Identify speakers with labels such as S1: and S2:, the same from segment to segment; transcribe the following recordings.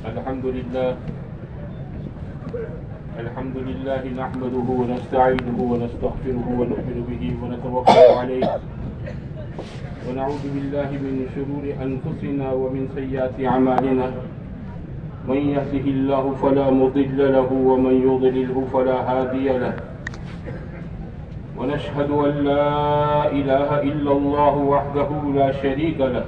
S1: الحمد لله نحمده ونستعينه ونستغفره ونؤمن به ونتوكل عليه ونعوذ بالله من شرور أنفسنا ومن سيئات أعمالنا من يهده الله فلا مضل له ومن يضلله فلا هادي له ونشهد أن لا إله إلا الله وحده لا شريك له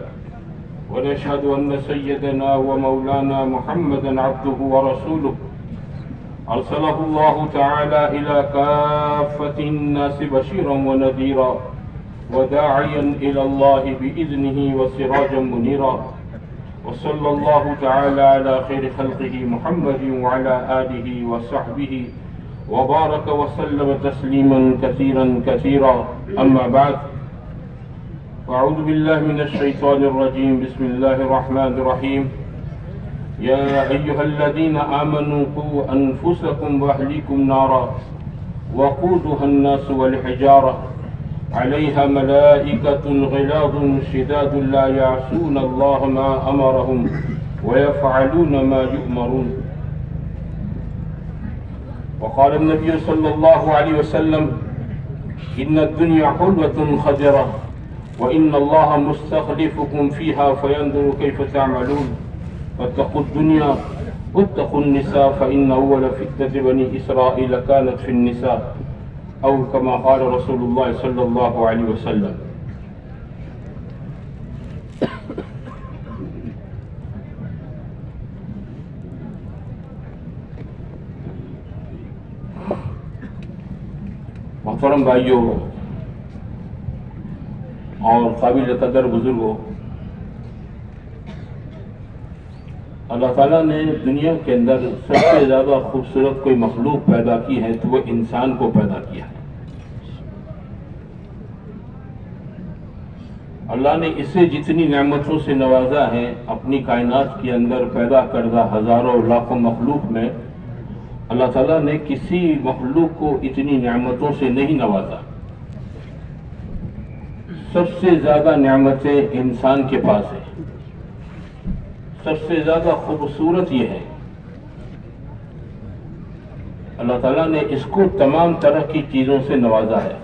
S1: ونشهد أن سيدنا ومولانا محمدا عبده ورسوله أرسله الله تعالى إلى كافة الناس بشيرا ونذيرا وداعيا إلى الله بإذنه وسراجا منيرا وصلى الله تعالى على خير خلقه محمد وعلى آله وصحبه وبارك وسلم تسليما كثيرا كثيرا أما بعد فأعوذ بالله من الشيطان الرجيم بسم الله الرحمن الرحيم يا أيها الذين آمنوا قوا أنفسكم وأهليكم نارا وقودها الناس والحجارة عليها ملائكة غلاظ شداد لا يعصون الله ما أمرهم ويفعلون ما يؤمرون وقال النبي صلى الله عليه وسلم إن الدنيا حلوة خضرة وإن الله مستخلفكم فيها فينظر كيف تعملون واتقوا الدنيا واتقوا النساء فإن أول فتنة بني إسرائيل كانت في النساء أو كما قال رسول الله صلى الله عليه وسلم. محترم بھائیوں اور قابل قدر بزرگوں، اللہ تعالیٰ نے دنیا کے اندر سب سے زیادہ خوبصورت کوئی مخلوق پیدا کی ہے تو وہ انسان کو پیدا کیا ہے. اللہ نے اسے جتنی نعمتوں سے نوازا ہے اپنی کائنات کے اندر پیدا کردہ ہزاروں لاکھوں مخلوق میں اللہ تعالیٰ نے کسی مخلوق کو اتنی نعمتوں سے نہیں نوازا. سب سے زیادہ نعمتیں انسان کے پاس ہیں. سب سے زیادہ خوبصورت یہ ہے اللہ تعالیٰ نے اس کو تمام طرح کی چیزوں سے نوازا ہے.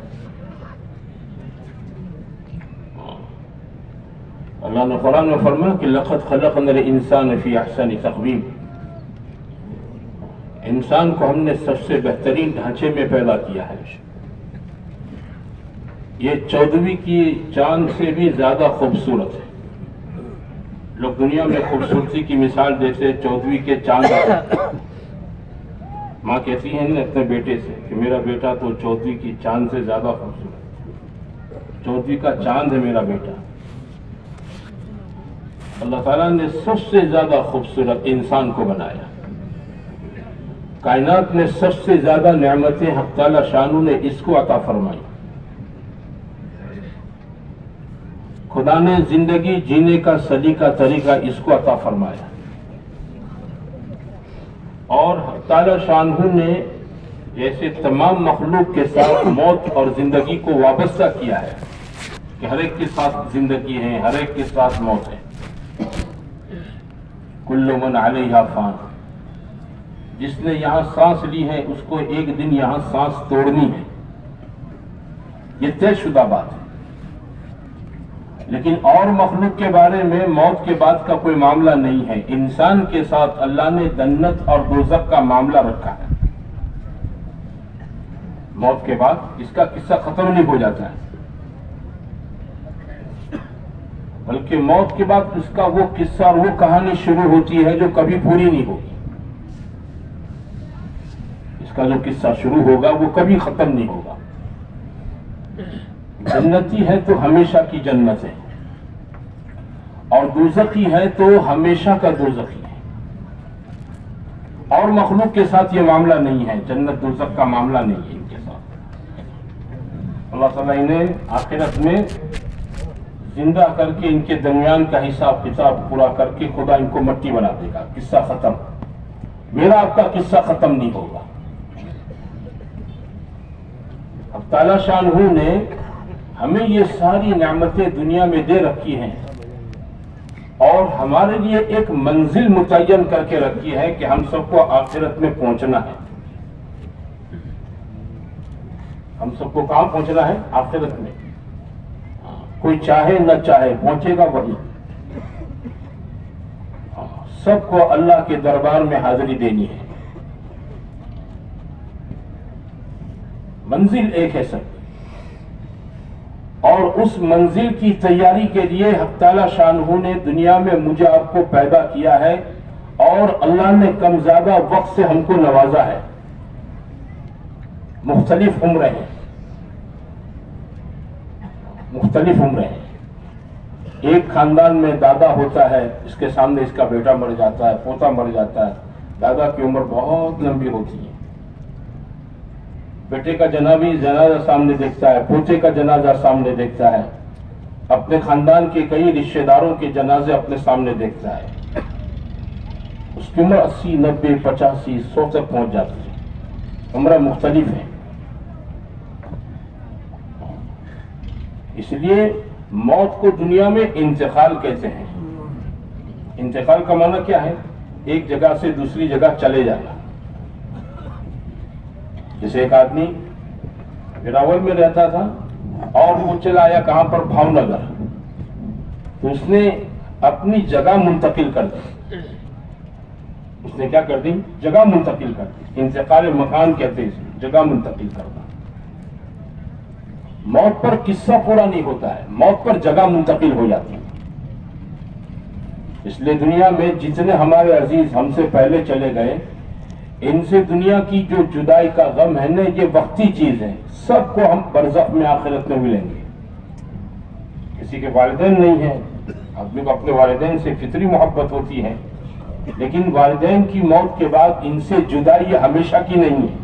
S1: اللہ نے قرآن میں فرمایا کہ لَقَدْ خَلَقْنَا الْإِنسَانَ فِي أَحْسَنِ تَقْوِيمٍ. انسان کو ہم نے سب سے بہترین ڈھانچے میں پیدا کیا ہے. یہ 14ویں کی چاند سے بھی زیادہ خوبصورت ہے. لوگ دنیا میں خوبصورتی کی مثال دیتے 14ویں کے چاند. ماں کہتی ہیں نا اپنے بیٹے سے کہ میرا بیٹا تو 14ویں کی چاند سے زیادہ خوبصورت. 14ویں کا چاند ہے میرا بیٹا. اللہ تعالیٰ نے سب سے زیادہ خوبصورت انسان کو بنایا. کائنات میں سب سے زیادہ نعمتیں حق تعالیٰ شانو نے اس کو عطا فرمائی. خدا نے زندگی جینے کا سلیقہ طریقہ اس کو عطا فرمایا. اور حق تعالیٰ شانہ نے جیسے تمام مخلوق کے ساتھ موت اور زندگی کو وابستہ کیا ہے کہ ہر ایک کے ساتھ زندگی ہے، ہر ایک کے ساتھ موت ہے. کل من علیہا فان. جس نے یہاں سانس لی ہے اس کو ایک دن یہاں سانس توڑنی ہے. یہ طے شدہ بات ہے. لیکن اور مخلوق کے بارے میں موت کے بعد کا کوئی معاملہ نہیں ہے. انسان کے ساتھ اللہ نے جنت اور دوزخ کا معاملہ رکھا ہے. موت کے بعد اس کا قصہ ختم نہیں ہو جاتا ہے، بلکہ موت کے بعد اس کا وہ قصہ اور وہ کہانی شروع ہوتی ہے جو کبھی پوری نہیں ہوگی. اس کا جو قصہ شروع ہوگا وہ کبھی ختم نہیں ہوگا. جنتی ہے تو ہمیشہ کی جنت ہے، اور دوزخی ہے تو ہمیشہ کا دوزخی ہے. اور مخلوق کے ساتھ یہ معاملہ نہیں ہے. جنت دوزخ کا معاملہ نہیں ہے ان کے ساتھ. اللہ تعالیٰ انہیں آخرت میں زندہ کر کے ان کے درمیان کا حساب کتاب پورا کر کے خدا ان کو مٹی بنا دے گا. قصہ ختم. میرا آپ کا قصہ ختم نہیں ہوگا. اب تعالیٰ شانہ نے ہمیں یہ ساری نعمتیں دنیا میں دے رکھی ہیں اور ہمارے لیے ایک منزل متعین کر کے رکھی ہے کہ ہم سب کو آخرت میں پہنچنا ہے. ہم سب کو کہاں پہنچنا ہے؟ آخرت میں. کوئی چاہے نہ چاہے پہنچے گا وہی. سب کو اللہ کے دربار میں حاضری دینی ہے. منزل ایک ہے سب، اور اس منزل کی تیاری کے لیے حق تعالی شانہ نے دنیا میں مجھے آپ کو پیدا کیا ہے، اور اللہ نے کم زیادہ وقت سے ہم کو نوازا ہے. مختلف عمریں ہیں، مختلف عمریں ہیں. ایک خاندان میں دادا ہوتا ہے، اس کے سامنے اس کا بیٹا مر جاتا ہے، پوتا مر جاتا ہے. دادا کی عمر بہت لمبی ہوتی ہے، بیٹے کا جنازہ سامنے دیکھتا ہے، پوتے کا جنازہ سامنے دیکھتا ہے، اپنے خاندان کے کئی رشتہ داروں کے جنازے اپنے سامنے دیکھتا ہے. اس کی عمر 80، 90، 85، 100 تک پہنچ جاتی ہے. عمریں مختلف ہیں. اس لیے موت کو دنیا میں انتقال کہتے ہیں. انتقال کا معنی کیا ہے؟ ایک جگہ سے دوسری جگہ چلے جانا. جیسے ایک آدمی ویراول میں رہتا تھا اور وہ چلا آیا کہاں پر؟ بھاؤ نگر. تو اس نے اپنی جگہ منتقل کر دی. اس نے کیا کر دی؟ جگہ منتقل کر دی. انتقال مکان کہتے ہیں، جگہ منتقل کرنا. موت پر قصہ پورا نہیں ہوتا ہے، موت پر جگہ منتقل ہو جاتی ہے. اس لیے دنیا میں جتنے ہمارے عزیز ہم سے پہلے چلے گئے، ان سے دنیا کی جو جدائی کا غم ہے نا، یہ وقتی چیز ہے. سب کو ہم برزخ میں آخرت میں ملیں گے. کسی کے والدین نہیں ہیں، آدمی کو اپنے والدین سے فطری محبت ہوتی ہے، لیکن والدین کی موت کے بعد ان سے جدائی یہ ہمیشہ کی نہیں ہے.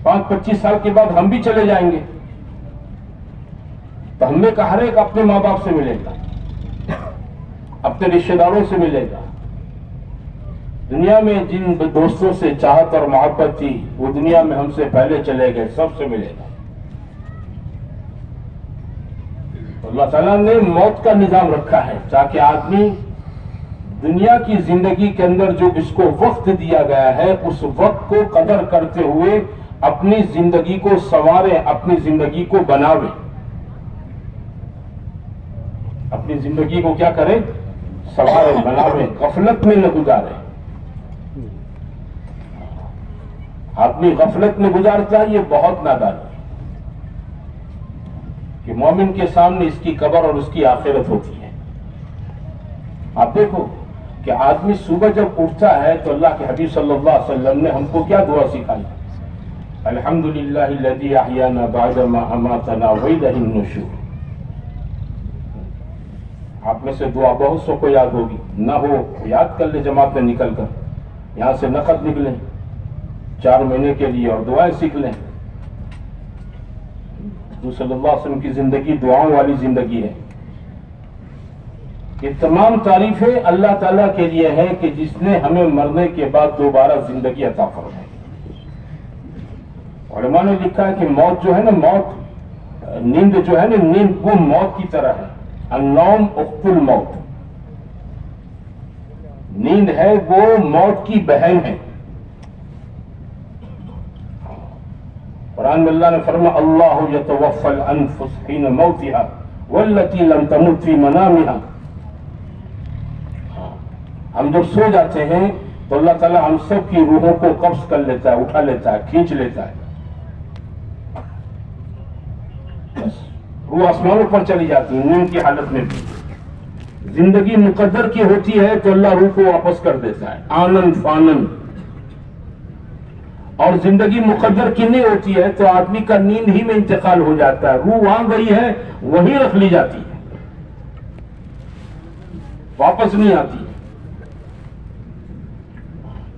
S1: 5-25 سال کے بعد ہم بھی چلے جائیں گے، تو ہم میں کا ہر ایک اپنے ماں باپ سے ملے گا، اپنے رشتہ داروں سے ملے گا. دنیا میں جن دوستوں سے چاہت اور محبت تھی وہ دنیا میں ہم سے پہلے چلے گئے، سب سے ملے گا. اللہ تعالیٰ نے موت کا نظام رکھا ہے تاکہ آدمی دنیا کی زندگی کے اندر جو اس کو وقت دیا گیا ہے اس وقت کو قدر کرتے ہوئے اپنی زندگی کو سنوارے، اپنی زندگی کو بناوے. اپنی زندگی کو کیا کرے؟ سنوارے، بناوے، غفلت میں نہ گزارے. آدمی غفلت میں گزارتا ہے، یہ بہت نادانی ہے کہ مومن کے سامنے اس کی قبر اور اس کی آخرت ہوتی ہے. آپ دیکھو کہ آدمی صبح جب اٹھتا ہے تو اللہ کے حبیب صلی اللہ علیہ وسلم نے ہم کو کیا دعا سکھائی؟ الحمدللہ الذی احیانا بعد ما اماتنا والیہ النشور. آپ میں سے دعا بہت سو کو یاد ہوگی، نہ ہو یاد کر لے جماعت میں نکل کر، یہاں سے نقد نکلیں 4 مہینے کے لیے اور دعائیں سیکھ لیں. تو صلی اللہ علیہ وسلم کی زندگی دعاؤں والی زندگی ہے. یہ تمام تعریفیں اللہ تعالیٰ کے لیے ہیں کہ جس نے ہمیں مرنے کے بعد دوبارہ زندگی عطا فرمائی. علماء نے لکھا ہے کہ موت جو ہے نا، موت نیند جو ہے نا، نیند وہ موت کی طرح ہے. النوم اخت الموت. نیند ہے وہ موت کی بہن ہے. قرآن میں اللہ نے فرمایا اللہ یتوفی الانفس حین موتها والتی لم تمت فی منامها. ہم جب سو جاتے ہیں تو اللہ تعالیٰ ہم سب کی روحوں کو قبض کر لیتا ہے، اٹھا لیتا ہے، کھینچ لیتا ہے. بس روح آسمانوں پر چلی جاتی ہے نیند کی حالت میں بھی. زندگی مقدر کی ہوتی ہے تو اللہ روح کو واپس کر دیتا ہے آنن فانن. اور زندگی مقدر کی نہیں ہوتی ہے تو آدمی کا نیند ہی میں انتقال ہو جاتا ہے. روح وہاں گئی ہے وہیں رکھ لی جاتی ہے، واپس نہیں آتی.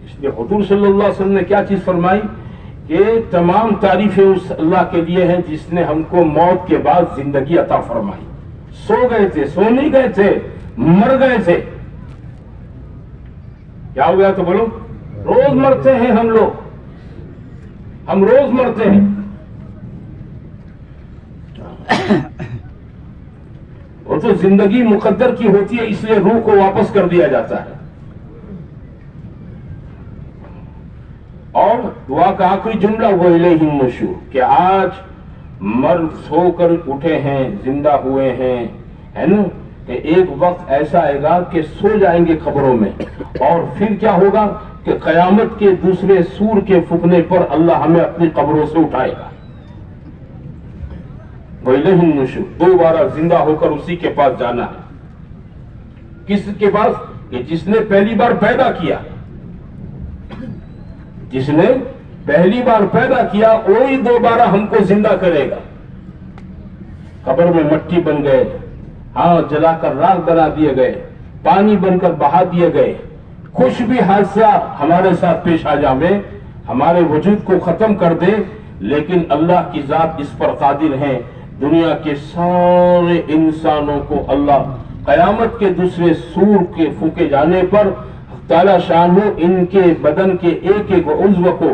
S1: اس لیے حضور صلی اللہ علیہ وسلم نے کیا چیز فرمائی کہ تمام تعریفیں اس اللہ کے لیے ہیں جس نے ہم کو موت کے بعد زندگی عطا فرمائی. سو گئے تھے، سو نہیں گئے تھے، مر گئے تھے. کیا ہو گیا تو بولو؟ روز مرتے ہیں ہم لوگ، ہم روز مرتے ہیں. اور وہ تو زندگی مقدر کی ہوتی ہے، اس لیے روح کو واپس کر دیا جاتا ہے. اور دعا کا آخری جملہ وَإِلَيْهِ النُّشُورُ، کہ آج مرد سو کر اٹھے ہیں، زندہ ہوئے ہیں، ہے نا، کہ ایک وقت ایسا آئے گا کہ سو جائیں گے قبروں میں، اور پھر کیا ہوگا کہ قیامت کے دوسرے سور کے پھونکنے پر اللہ ہمیں اپنی قبروں سے اٹھائے گا. وَإِلَيْهِ النُّشُورُ، دوبارہ زندہ ہو کر اسی کے پاس جانا ہے. کس کے پاس؟ کہ جس نے پہلی بار پیدا کیا، جس نے پہلی بار پیدا کیا وہی دوبارہ ہم کو زندہ کرے گا. قبر میں مٹی بن گئے، ہاں جلا کر راکھ بنا دیے گئے، پانی بن کر بہا دیے گئے، کچھ بھی حادثہ ہمارے ساتھ پیش آ جاوے، ہمارے وجود کو ختم کر دے، لیکن اللہ کی ذات اس پر قادر ہے. دنیا کے سارے انسانوں کو اللہ قیامت کے دوسرے سور کے پھونکے جانے پر تعالی شان ہو ان کے بدن کے ایک ایک عضو کو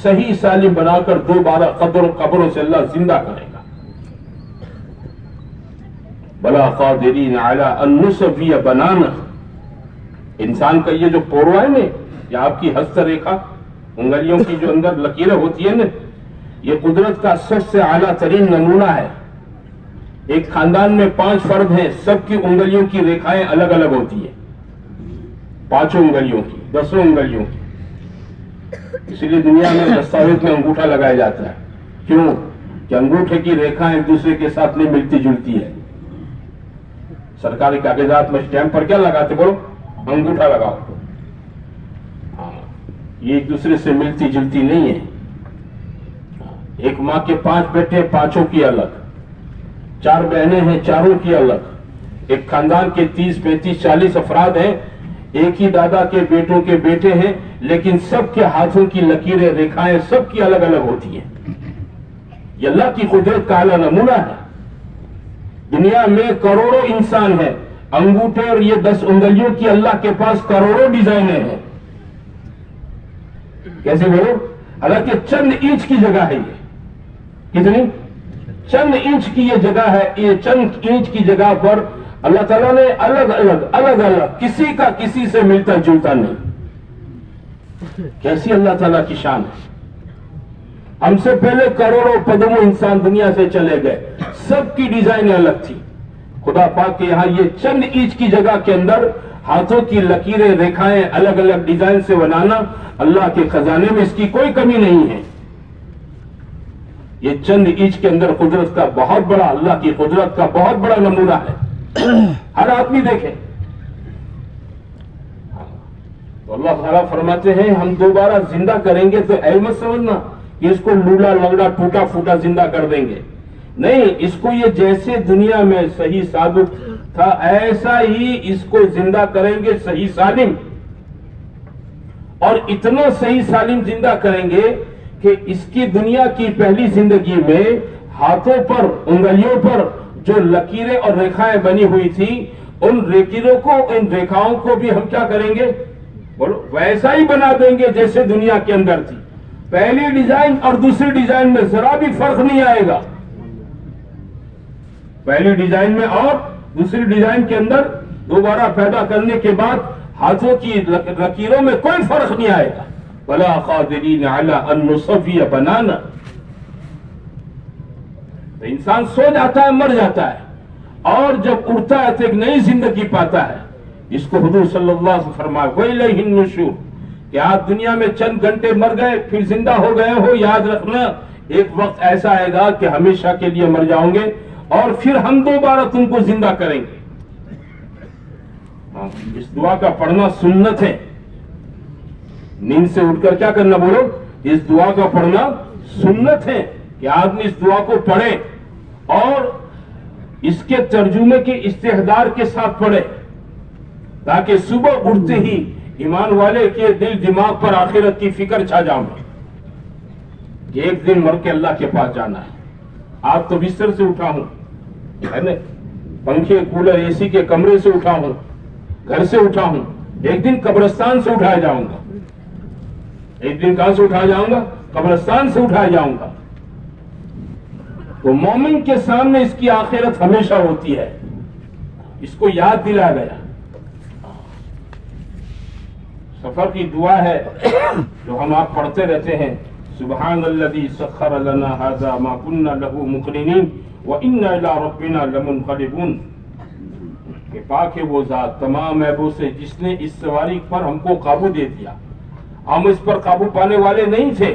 S1: صحیح سالم بنا کر دوبارہ قبروں سے اللہ زندہ کرے گا. بلا قادرین علی ان نسوی بنانا. انسان کا یہ جو پوروا ہے نا، یہ آپ کی ہست ریکھا، انگلیوں کی جو اندر لکیریں ہوتی ہیں نا، یہ قدرت کا سب سے اعلیٰ ترین نمونہ ہے. ایک خاندان میں 5 فرد ہیں، سب کی انگلیوں کی ریکھائیں الگ الگ ہوتی ہیں، 5 انگلیوں کی، 10 انگلیوں کی. اسی لیے دنیا میں دستاویز میں انگوٹھا لگایا جاتا ہے. کیوں؟ کہ انگوٹھے کی ریکھائیں ایک دوسرے کے ساتھ نہیں ملتی جلتی ہے. سرکاری کاغذات میں اسٹیمپ پر کیا لگاتے بولو؟ انگوٹھا لگاؤ. یہ ایک دوسرے سے ملتی جلتی نہیں ہے. ایک ماں کے 5 بیٹے، 5 کی الگ، 4 بہنیں ہیں، 4 کی الگ. ایک خاندان کے 30 35 40 افراد ہیں، ایک ہی دادا کے بیٹوں کے بیٹے ہیں، لیکن سب کے ہاتھوں کی لکیریں ریکھائیں سب کی الگ الگ ہوتی ہیں. یہ اللہ کی قدرت کا اعلیٰ نمونہ ہے. دنیا میں کروڑوں انسان ہیں، انگوٹھے اور یہ 10 انگلیوں کی اللہ کے پاس کروڑوں ڈیزائنیں ہیں. کیسے بولو؟ حالانکہ چند انچ کی جگہ ہے. یہ کتنی؟ چند انچ کی یہ جگہ ہے. یہ چند انچ کی جگہ پر اللہ تعالیٰ نے الگ الگ کسی کا کسی سے ملتا جلتا نہیں. کیسی اللہ تعالیٰ کی شان ہے. ہم سے پہلے کروڑوں پدموں انسان دنیا سے چلے گئے، سب کی ڈیزائن الگ تھی. خدا پاک کے یہاں یہ چند انچ کی جگہ کے اندر ہاتھوں کی لکیریں ریکھائیں الگ الگ ڈیزائن سے بنانا، اللہ کے خزانے میں اس کی کوئی کمی نہیں ہے. یہ چند انچ کے اندر قدرت کا بہت بڑا، اللہ کی قدرت کا بہت بڑا نمونہ ہے. ہر آدمی دیکھے. تو اللہ تعالیٰ فرماتے ہیں ہم دوبارہ زندہ کریں گے، تو اے مت سمجھنا کہ اس کو لولا لنگڑا ٹوٹا پھوٹا زندہ کر دیں گے. نہیں، اس کو یہ جیسے دنیا میں صحیح ثابت تھا ایسا ہی اس کو زندہ کریں گے، صحیح سالم. اور اتنا صحیح سالم زندہ کریں گے کہ اس کی دنیا کی پہلی زندگی میں ہاتھوں پر، انگلیوں پر جو لکیریں اور ریکھائیں بنی ہوئی تھی، ان لکیروں کو، ان ریکھاؤں کو بھی ہم کیا کریں گے؟ بولو، ویسا ہی بنا دیں گے جیسے دنیا کے اندر تھی. پہلی ڈیزائن اور دوسری ڈیزائن میں ذرا بھی فرق نہیں آئے گا. پہلی ڈیزائن میں اور دوسری ڈیزائن کے اندر دوبارہ پیدا کرنے کے بعد ہاتھوں کی لکیروں میں کوئی فرق نہیں آئے گا. وَلَا قَادِرِينَ عَلَىٰ أَن نُّصَوِّيَ بَنَانًا. تو انسان سو جاتا ہے، مر جاتا ہے، اور جب اٹھتا ہے تو ایک نئی زندگی پاتا ہے. اس کو حضور صلی اللہ علیہ وسلم فرمایا وَإِلَيْهِ النُّشُورُ، کہ آپ دنیا میں چند گھنٹے مر گئے پھر زندہ ہو گئے ہو، یاد رکھنا ایک وقت ایسا آئے گا کہ ہمیشہ کے لیے مر جاؤ گے، اور پھر ہم دوبارہ تم کو زندہ کریں گے. اس دعا کا پڑھنا سنت ہے. نیند سے اٹھ کر کیا کرنا بولو؟ اس دعا کا پڑھنا سنت ہے کہ آدمی اس دعا کو پڑھے اور اس کے ترجمے کے استحضار کے ساتھ پڑھے، تاکہ صبح اٹھتے ہی ایمان والے کے دل دماغ پر آخرت کی فکر چھا جاؤں کہ ایک دن مر کے اللہ کے پاس جانا ہے. آپ تو بستر سے اٹھا ہوں، ہے نا، پنکھے کولر اے سی کے کمرے سے اٹھا ہوں، گھر سے اٹھا ہوں، ایک دن قبرستان سے اٹھایا جاؤں گا. ایک دن کہاں سے اٹھایا جاؤں گا؟ قبرستان سے اٹھایا جاؤں گا. تو مومن کے سامنے اس کی آخرت ہمیشہ ہوتی ہے. اس کو یاد دلایا گیا. سفر کی دعا ہے جو ہم آپ پڑھتے رہتے ہیں, سبحان الذی سخر لنا ھذا ما كنا له مقرنین وإنا إلی ربنا لمنقلبون. کہ پاک ہے وہ ذات تمام عیبوں سے جس نے اس سواری پر ہم کو قابو دے دیا, ہم اس پر قابو پانے والے نہیں تھے.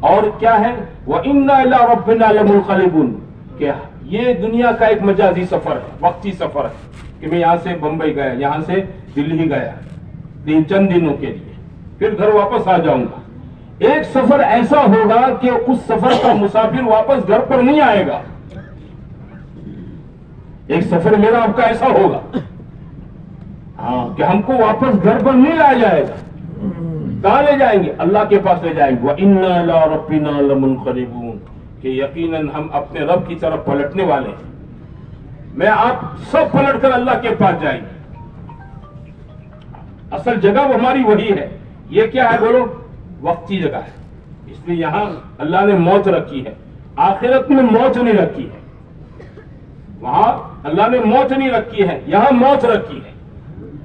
S1: اور کیا ہے, وَإِنَّا إِلَىٰ رَبِّنَا لَمُنْقَلِبُونَ, کہ یہ دنیا کا ایک مجازی سفر ہے, وقتی سفر ہے, کہ میں یہاں سے بمبئی گیا, یہاں سے دلی گیا چند دنوں کے لیے, پھر گھر واپس آ جاؤں گا. ایک سفر ایسا ہوگا کہ اس سفر کا مسافر واپس گھر پر نہیں آئے گا. ایک سفر میرا آپ کا ایسا ہوگا ہاں کہ ہم کو واپس گھر پر نہیں لایا جائے گا. کہاں لے جائیں گے؟ اللہ کے پاس لے جائیں گے. وَإِنَّا إِلَىٰ رَبِّنَا لَمُنْقَلِبُونَ, کہ یقیناً ہم اپنے رب کی طرف پلٹنے والے ہیں. میں آپ سب پلٹ کر اللہ کے پاس جائیں گے. اصل جگہ ہماری وہی ہے. یہ کیا ہے بولو؟ وقتی جگہ ہے. اس لیے یہاں اللہ نے موت رکھی ہے, آخرت میں موت نہیں رکھی ہے. وہاں اللہ نے موت نہیں رکھی ہے, یہاں موت رکھی ہے.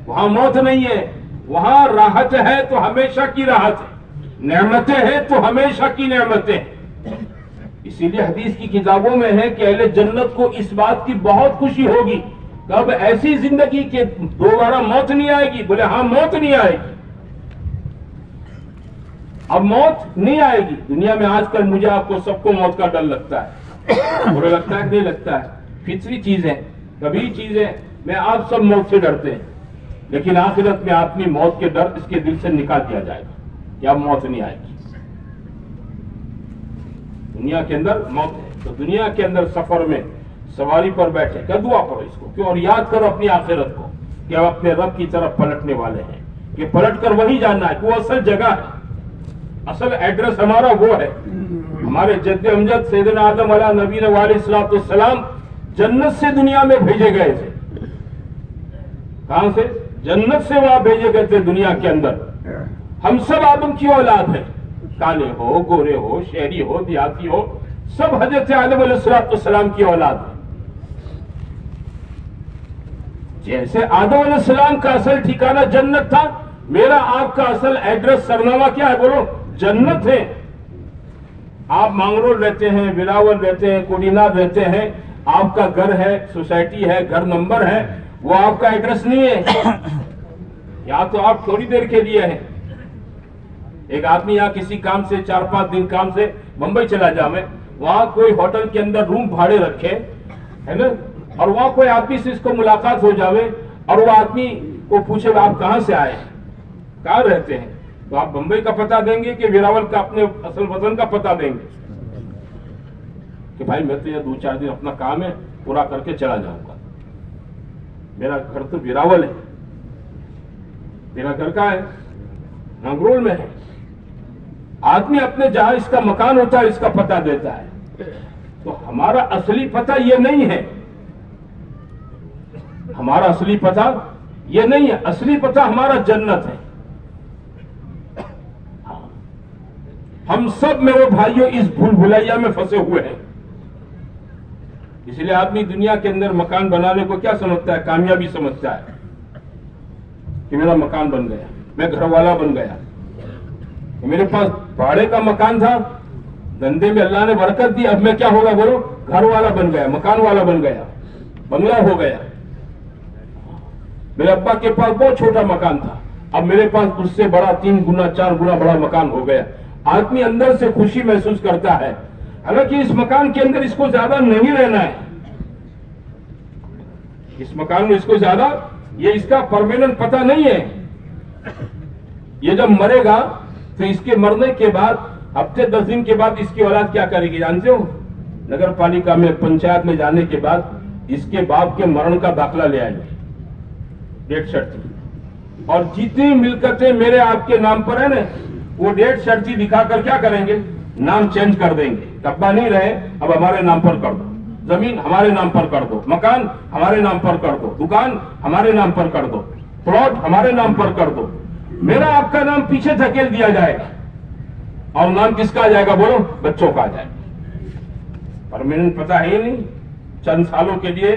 S1: وہاں موت نہیں ہے, وہاں راحت ہے تو ہمیشہ کی راحت ہے, نعمتیں ہیں تو ہمیشہ کی نعمتیں ہیں. اسی لیے حدیث کی کتابوں میں ہے کہ اہل جنت کو اس بات کی بہت خوشی ہوگی کہ اب ایسی زندگی کہ دوبارہ موت نہیں آئے گی. بولے ہاں موت نہیں آئے گی, اب موت نہیں آئے گی. دنیا میں آج کل مجھے آپ کو سب کو موت کا ڈر لگتا ہے, برا لگتا ہے نہیں لگتا ہے, فطری چیز ہے, کبھی چیزیں میں آپ سب موت سے ڈرتے ہیں. لیکن آخرت میں اپنی موت کے ڈر اس کے دل سے نکال دیا جائے گا کہ اب موت نہیں آئے گی. دنیا کے اندر موت ہے تو دنیا کے اندر سفر میں سواری پر بیٹھے کیا دعا پڑھو اس کو کیوں, اور یاد کرو اپنی آخرت کو کہ ہم اپنے رب کی طرف پلٹنے والے ہیں, کہ پلٹ کر وہی جاننا ہے کہ وہ اصل جگہ ہے, اصل ایڈریس ہمارا وہ ہے. ہمارے جد امجد سیدنا آدم علیہ نبی علیہ الصلوۃ والسلام جنت سے دنیا میں بھیجے گئے تھے. کہاں سے؟ جنت سے وہاں بھیجے گئے تھے دنیا کے اندر. ہم سب آدم کی اولاد ہیں, کالے ہو, گورے ہو, شہری ہو, دیہاتی ہو, سب حضرت آدم علیہ الصلوۃ والسلام کی اولاد ہیں. جیسے آدم علیہ السلام کا اصل ٹھکانہ جنت تھا, میرا آپ کا اصل ایڈریس سرنامہ کیا ہے بولو؟ جنت ہے. آپ مانگرول رہتے ہیں, ولاول رہتے ہیں, کوڈینار رہتے ہیں, آپ کا گھر ہے, سوسائٹی ہے, گھر نمبر ہے, وہ آپ کا ایڈریس نہیں ہے. یا تو آپ تھوڑی دیر کے لیے ہیں. ایک آدمی یہاں کسی کام سے 4-5 دن کام سے بمبئی چلا جاوے, وہاں کوئی ہوٹل کے اندر روم بھاڑے رکھے ہے نا, اور وہاں کوئی آدمی سے اس کو ملاقات ہو جاوے اور وہ آدمی کو پوچھے آپ کہاں سے آئے, کہاں رہتے ہیں, تو آپ بمبئی کا پتہ دیں گے کہ ویراول کا اپنے اصل وطن کا پتہ دیں گے کہ بھائی میں تو یہ 2-4 دن اپنا کام ہے پورا کر کے چلا جاؤں گا, میرا گھر تو ویراول ہے, میرا گھر کہاں ہے؟ منگرول میں ہے. آدمی اپنے جہاں اس کا مکان ہوتا ہے اس کا پتہ دیتا ہے. تو ہمارا اصلی پتہ یہ نہیں ہے, ہمارا اصلی پتہ یہ نہیں ہے, اصلی پتہ ہمارا جنت ہے. ہم سب میرے بھائیوں اس بھول بھلائیا میں پھنسے ہوئے ہیں. اس لیے آدمی دنیا کے اندر مکان بنانے کو کیا سمجھتا ہے؟ کامیابی سمجھتا ہے کہ میرا مکان بن گیا, میں گھر والا بن گیا. میرے پاس بھاڑے کا مکان تھا, دھندے میں اللہ نے برکت دی, اب میں کیا ہوگا بولو؟ گھر والا بن گیا, مکان والا بن گیا, بنگلہ ہو گیا. میرے ابا کے پاس بہت چھوٹا مکان تھا, اب میرے پاس اس سے بڑا 3 گنا 4 گنا بڑا مکان ہو گیا. آدمی اندر سے خوشی محسوس کرتا ہے, حالانکہ اس مکان کے اندر اس کو زیادہ نہیں رہنا ہے. اس مکان میں اس کو زیادہ, یہ اس کا پرماننٹ پتہ نہیں ہے. یہ جب مرے گا تو اس کے مرنے کے بعد ہفتے 10 دن کے بعد اس کی اولاد کیا کرے گی جانتے ہو؟ نگر پالیکا میں پنچایت میں جانے کے بعد اس کے باپ کے مرن کا داخلہ لے آئیں گے, ڈیتھ سرٹیفکیٹ, اور جتنی ملکتیں میرے آپ کے نام پر ہیں نا وہ ڈیتھ سرٹیفکیٹ دکھا کر کیا کریں گے؟ نام چینج کر دیں گے. ابا نہیں رہے, اب ہمارے نام پر کر دو, زمین ہمارے نام پر کر دو, مکان ہمارے نام پر کر دو, دکان ہمارے نام پر کر دو, پلاٹ ہمارے نام پر کر دو. میرا آپ کا نام پیچھے دھکیل دیا جائے گا, اور نام کس کا آ جائے گا بولو؟ بچوں کا آ جائے گا. پرماننٹ پتہ ہے ہی نہیں, چند سالوں کے لیے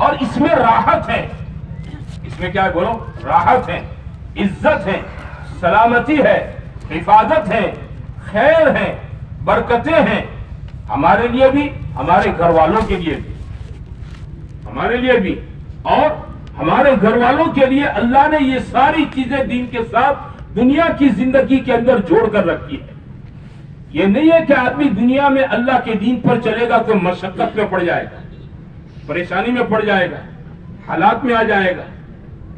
S1: اور اس میں راحت ہے. اس میں کیا ہے بولو؟ راحت ہے، عزت ہے، سلامتی ہے، حفاظت ہے، خیر ہے، برکتیں ہیں، ہمارے لیے بھی، ہمارے گھر والوں کے لیے بھی، ہمارے لیے بھی اور ہمارے گھر والوں کے لیے. اللہ نے یہ ساری چیزیں دین کے ساتھ دنیا کی زندگی کے اندر جوڑ کر رکھی ہے. یہ نہیں ہے کہ آدمی دنیا میں اللہ کے دین پر چلے گا تو مشقت میں پڑ جائے گا، پریشانی میں پڑ جائے گا، حالات میں آ جائے گا،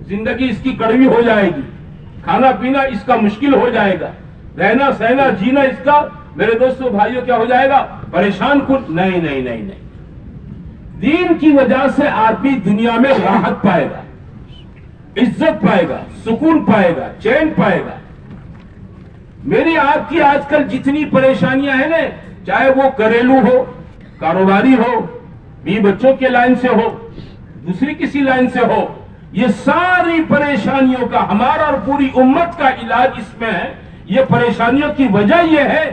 S1: زندگی اس کی کڑوی ہو جائے گی، کھانا پینا اس کا مشکل ہو جائے گا، رہنا سہنا جینا اس کا میرے دوستوں بھائیوں کیا ہو جائے گا؟ پریشان کن. نہیں نہیں نہیں نہیں. دین کی وجہ سے آدمی دنیا میں راحت پائے گا، عزت پائے گا، سکون پائے گا، چین پائے گا. میری آپ کی آج کل جتنی پریشانیاں ہیں نا، چاہے وہ گھریلو ہو، کاروباری ہو، بیوی بچوں کے لائن سے ہو، دوسری کسی لائن سے ہو، یہ ساری پریشانیوں کا ہمارا اور پوری امت کا علاج اس میں ہے. یہ پریشانیوں کی وجہ یہ ہے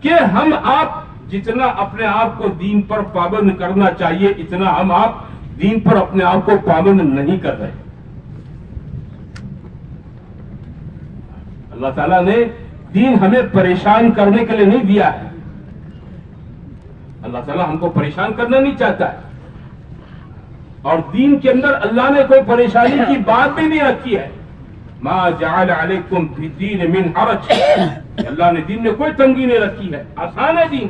S1: کہ ہم آپ جتنا اپنے آپ کو دین پر پابند کرنا چاہیے اتنا ہم آپ دین پر اپنے آپ کو پابند نہیں کر رہے. اللہ تعالیٰ نے دین ہمیں پریشان کرنے کے لیے نہیں دیا ہے. اللہ تعالیٰ ہم کو پریشان کرنا نہیں چاہتا ہے، اور دین کے اندر اللہ نے کوئی پریشانی کی بات بھی نہیں رکھی ہے. ما جعل علیکم فی الدین من حرج. اللہ نے دین میں کوئی تنگی نہیں رکھی ہے، آسان ہے دین.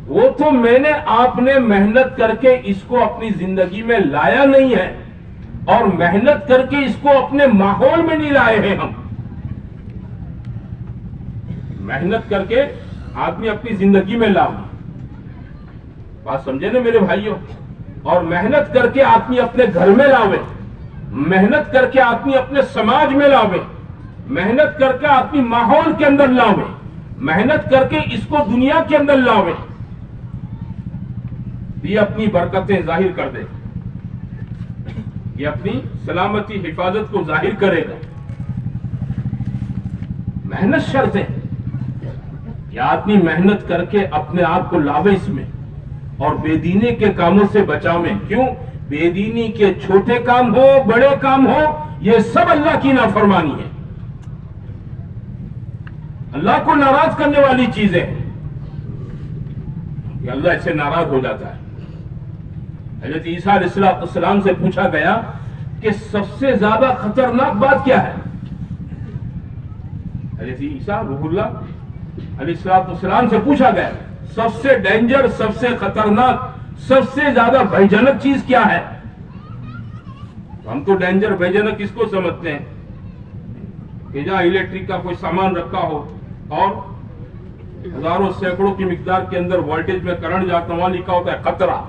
S1: وہ تو میں نے آپ نے محنت کر کے اس کو اپنی زندگی میں لایا نہیں ہے، اور محنت کر کے اس کو اپنے ماحول میں نہیں لائے ہیں. ہم محنت کر کے آدمی اپنی زندگی میں لاؤ، بات سمجھے نا میرے بھائیوں. اور محنت کر کے آدمی اپنے گھر میں لاوے، محنت کر کے آدمی اپنے سماج میں لاوے، محنت کر کے آدمی ماحول کے اندر لاوے، محنت کر کے اس کو دنیا کے اندر لاوے. یہ اپنی برکتیں ظاہر کر دے، یہ اپنی سلامتی حفاظت کو ظاہر کرے گا. محنت شرط ہے کہ آدمی محنت کر کے اپنے آپ کو لاوے اس میں، اور بے دینی کے کاموں سے بچاوے. کیوں؟ بے دینی کے چھوٹے کام ہو بڑے کام ہو، یہ سب اللہ کی نافرمانی ہے، اللہ کو ناراض کرنے والی چیز ہے. کہ اللہ اس سے ناراض ہو جاتا ہے. حضرت عیسیٰ علیہ السلام سے پوچھا گیا کہ سب سے زیادہ خطرناک بات کیا ہے؟ حضرت عیسیٰ روح اللہ علیہ السلام سے پوچھا گیا سب سے ڈینجر، سب سے خطرناک، سب سے زیادہ بھیجنک چیز کیا ہے؟ ہم تو ڈینجر بھیجنک کس کو سمجھتے ہیں کہ جہاں الیکٹرک کا کوئی سامان رکھا ہو اور ہزاروں سینکڑوں کی مقدار کے اندر وولٹیج میں کرنٹ جاتا، وہاں لکھا ہوتا ہے خطرہ،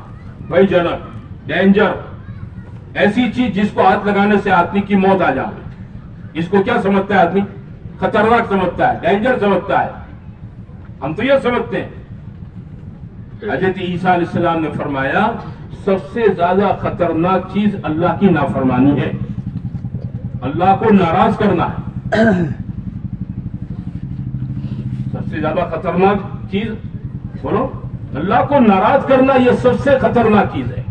S1: بھیجنک، ڈینجر. ایسی چیز جس کو ہاتھ لگانے سے آدمی کی موت آ جائے، اس کو کیا سمجھتا ہے آدمی؟ خطرناک سمجھتا ہے، ڈینجر سمجھتا ہے. ہم تو یہ سمجھتے ہیں. حضرت عیسیٰ علیہ السلام نے فرمایا سب سے زیادہ خطرناک چیز اللہ کی نافرمانی ہے، اللہ کو ناراض کرنا ہے. سب سے زیادہ خطرناک چیز بولو، اللہ کو ناراض کرنا. یہ سب سے خطرناک چیز ہے.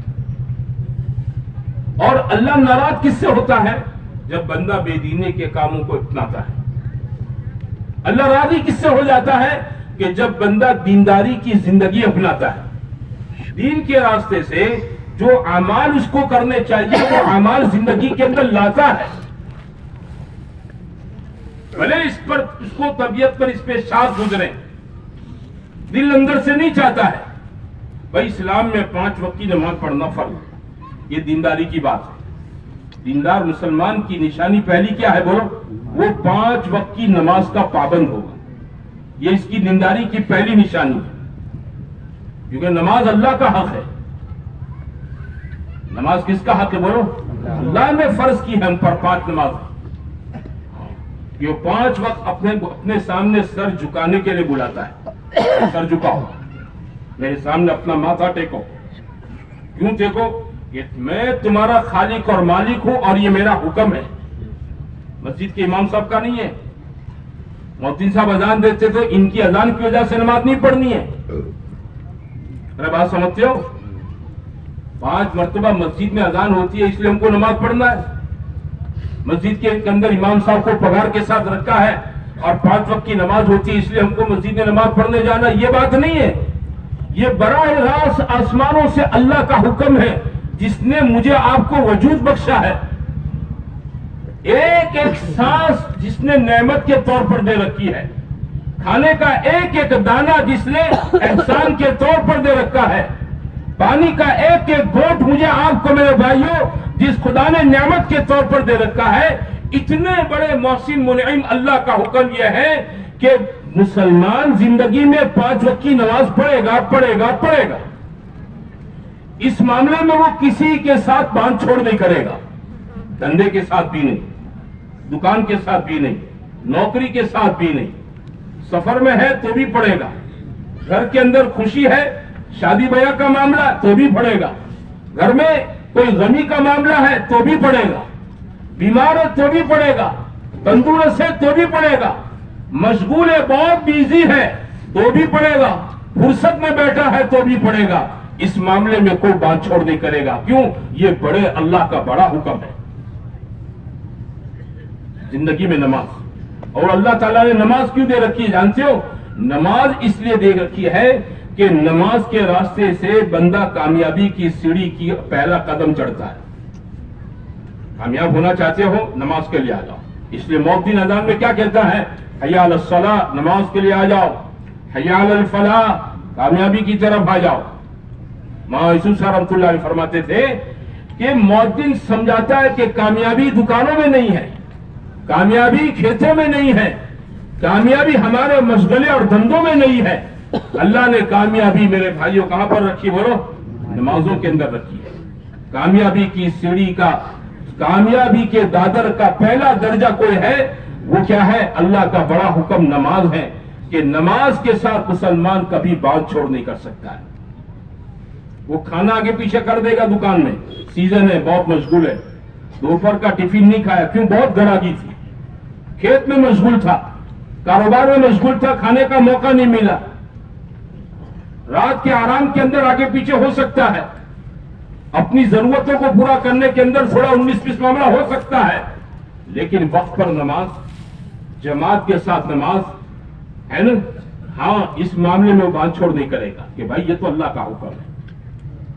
S1: اور اللہ ناراض کس سے ہوتا ہے؟ جب بندہ بے دینی کے کاموں کو اپناتا ہے. اللہ راضی کس سے ہو جاتا ہے؟ کہ جب بندہ دینداری کی زندگی اپناتا ہے، دین کے راستے سے جو اعمال اس کو کرنے چاہیے وہ اعمال زندگی کے اندر لاتا ہے. بھلے اس کو طبیعت پر اس پہ شاخ گزرے، دل اندر سے نہیں چاہتا ہے. بھائی اسلام میں 5 وقت کی نماز پڑھنا فرض، یہ دینداری کی بات ہے. دیندار مسلمان کی نشانی پہلی کیا ہے بولو؟ وہ 5 وقت کی نماز کا پابند ہوگا. یہ اس کی دینداری کی پہلی نشانی ہے، کیونکہ نماز اللہ کا حق ہے. نماز کس کا حق ہے بولو؟ اللہ نے فرض کی ہے ہم پر 5 نماز. یہ 5 وقت اپنے سامنے سر جھکانے کے لیے بلاتا ہے. سر جھکاؤ، میرے سامنے اپنا ماتھا ٹیکو. کیوں ٹیکو؟ کہ میں تمہارا خالق اور مالک ہوں اور یہ میرا حکم ہے. مسجد کے امام صاحب کا نہیں ہے. مؤذن صاحب اذان دیتے تو ان کی اذان کی وجہ سے نماز نہیں پڑھنی ہے. میرا بات سمجھتے ہو؟ 5 مرتبہ مسجد میں اذان ہوتی ہے اس لیے ہم کو نماز پڑھنا ہے. مسجد کے اندر امام صاحب کو پگار کے ساتھ رکھا ہے اور 5 وقت کی نماز ہوتی ہے اس لیے ہم کو مسجد میں نماز پڑھنے جانا. یہ بات نہیں ہے. یہ براہ راست آسمانوں سے اللہ کا حکم ہے جس نے مجھے آپ کو وجود بخشا ہے. ایک ایک سانس جس نے نعمت کے طور پر دے رکھی ہے, کھانے کا ایک ایک دانہ جس نے احسان کے طور پر دے رکھا ہے, پانی کا ایک ایک گھونٹ مجھے آپ کو میرے بھائیوں جس خدا نے نعمت کے طور پر دے رکھا ہے. اتنے بڑے محسن منعم اللہ کا حکم یہ ہے کہ مسلمان زندگی میں 5 وقت کی نماز پڑھے گا. اس معاملے میں وہ کسی کے ساتھ باندھ چھوڑ نہیں کرے گا. دھندے کے ساتھ بھی نہیں, دکان کے ساتھ بھی نہیں, نوکری کے ساتھ بھی نہیں. سفر میں ہے تو بھی پڑھے گا, گھر کے اندر خوشی ہے, شادی بیاہ کا معاملہ تو بھی پڑھے گا, گھر میں کوئی غمی کا معاملہ ہے تو بھی پڑھے گا, بیمار ہے تو بھی پڑھے گا, تندرست ہے تو بھی پڑھے گا, مشغول ہے بہت بیزی ہے تو بھی پڑھے گا, فرصت میں بیٹھا ہے تو بھی پڑھے گا. اس معاملے میں کوئی بات چھوڑ نہیں کرے گا. کیوں؟ یہ بڑے اللہ کا بڑا حکم ہے زندگی میں نماز. اور اللہ تعالیٰ نے نماز کیوں دے رکھی ہے جانتے ہو؟ نماز اس لیے دے رکھی ہے کہ نماز کے راستے سے بندہ کامیابی کی سیڑھی کی پہلا قدم چڑھتا ہے. کامیاب ہونا چاہتے ہو نماز کے لیے آ جاؤ. اس لیے مؤذن اذان میں کیا کہتا ہے؟ حی علی الصلاۃ, نماز کے لیے آ جاؤ. حی علی الفلاح, کامیابی کی طرف آ جاؤ. مولانا یوسف صاحب رحمۃ اللہ علیہ فرماتے تھے کہ مؤذن سمجھاتا ہے کہ کامیابی دکانوں میں نہیں ہے, کامیابی کھیتوں میں نہیں ہے, کامیابی ہمارے مشغلے اور دھندوں میں نہیں ہے. اللہ نے کامیابی میرے بھائیوں کہاں پر رکھی بولو؟ نمازوں کے اندر رکھی ہے. کامیابی کی سیڑھی کا, کامیابی کے دادر کا پہلا درجہ کوئی ہے, وہ کیا ہے؟ اللہ کا بڑا حکم نماز ہے کہ نماز کے ساتھ مسلمان کبھی بات چھوڑ نہیں کر سکتا ہے. وہ کھانا آگے پیچھے کر دے گا دکان میں, سیزن ہے, بہت مشغول ہے, دوپہر کا ٹفن نہیں کھایا, کیوں؟ بہت گراگی تھی, کھیت میں مشغول تھا, کاروبار میں مشغول تھا, کھانے کا موقع نہیں ملا. رات کے آرام کے اندر آگے پیچھے ہو سکتا ہے, اپنی ضرورتوں کو پورا کرنے کے اندر تھوڑا 19-20 معاملہ ہو سکتا ہے, لیکن وقت پر نماز, جماعت کے ساتھ نماز ہے نا. ہاں, اس معاملے میں وہ بات چھوڑ نہیں کرے گا کہ بھائی یہ تو اللہ کا حکم ہے.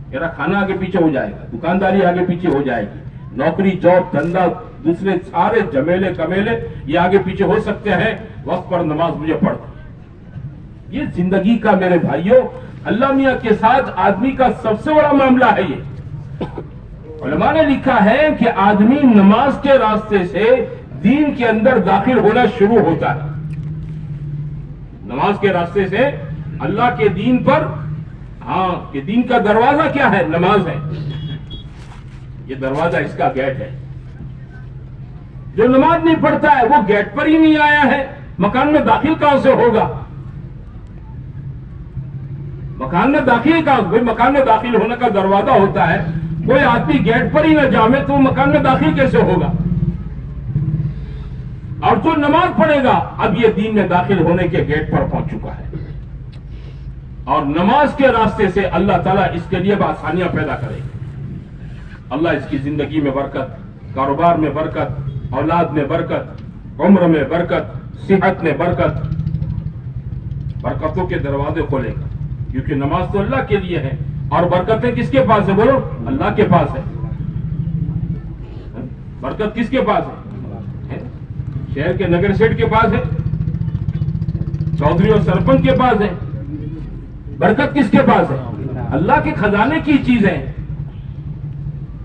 S1: میرا کھانا آگے پیچھے ہو جائے گا, دکانداری آگے پیچھے ہو جائے گی, نوکری, جاب, دھندا, دوسرے سارے جمیلے کمیلے یہ آگے پیچھے ہو سکتے ہیں, وقت پر نماز مجھے پڑھنا. یہ زندگی کا میرے بھائیوں اللہ میاں کے ساتھ آدمی کا سب سے بڑا معاملہ ہے. یہ علماء نے لکھا ہے کہ آدمی نماز کے راستے سے دین کے اندر داخل ہونا شروع ہوتا ہے. نماز کے راستے سے اللہ کے دین پر, ہاں, کہ دین کا دروازہ کیا ہے؟ نماز ہے. یہ دروازہ, اس کا گیٹ ہے. جو نماز نہیں پڑھتا ہے وہ گیٹ پر ہی نہیں آیا ہے, مکان میں داخل کہاں سے ہوگا؟ مکان میں داخل کہاں؟ بھائی مکان میں داخل ہونے کا دروازہ ہوتا ہے, کوئی آدمی گیٹ پر ہی نہ جامے تو مکان میں داخل کیسے ہوگا؟ اور جو نماز پڑھے گا اب یہ دین میں داخل ہونے کے گیٹ پر پہنچ چکا ہے. اور نماز کے راستے سے اللہ تعالیٰ اس کے لیے آسانیاں پیدا کرے گا. اللہ اس کی زندگی میں برکت, کاروبار میں برکت, اولاد میں برکت, عمر میں برکت, صحت میں برکت, برکتوں کے دروازے کھولے گا. کیونکہ نماز تو اللہ کے لیے ہے اور برکتیں کس کے پاس ہے بولو؟ اللہ کے پاس ہے. برکت کس کے پاس ہے؟ شہر کے نگر سیٹ کے پاس ہے, چودھری اور سرپنچ کے پاس ہے. برکت کس کے پاس ہے؟ اللہ کے خزانے کی چیزیں.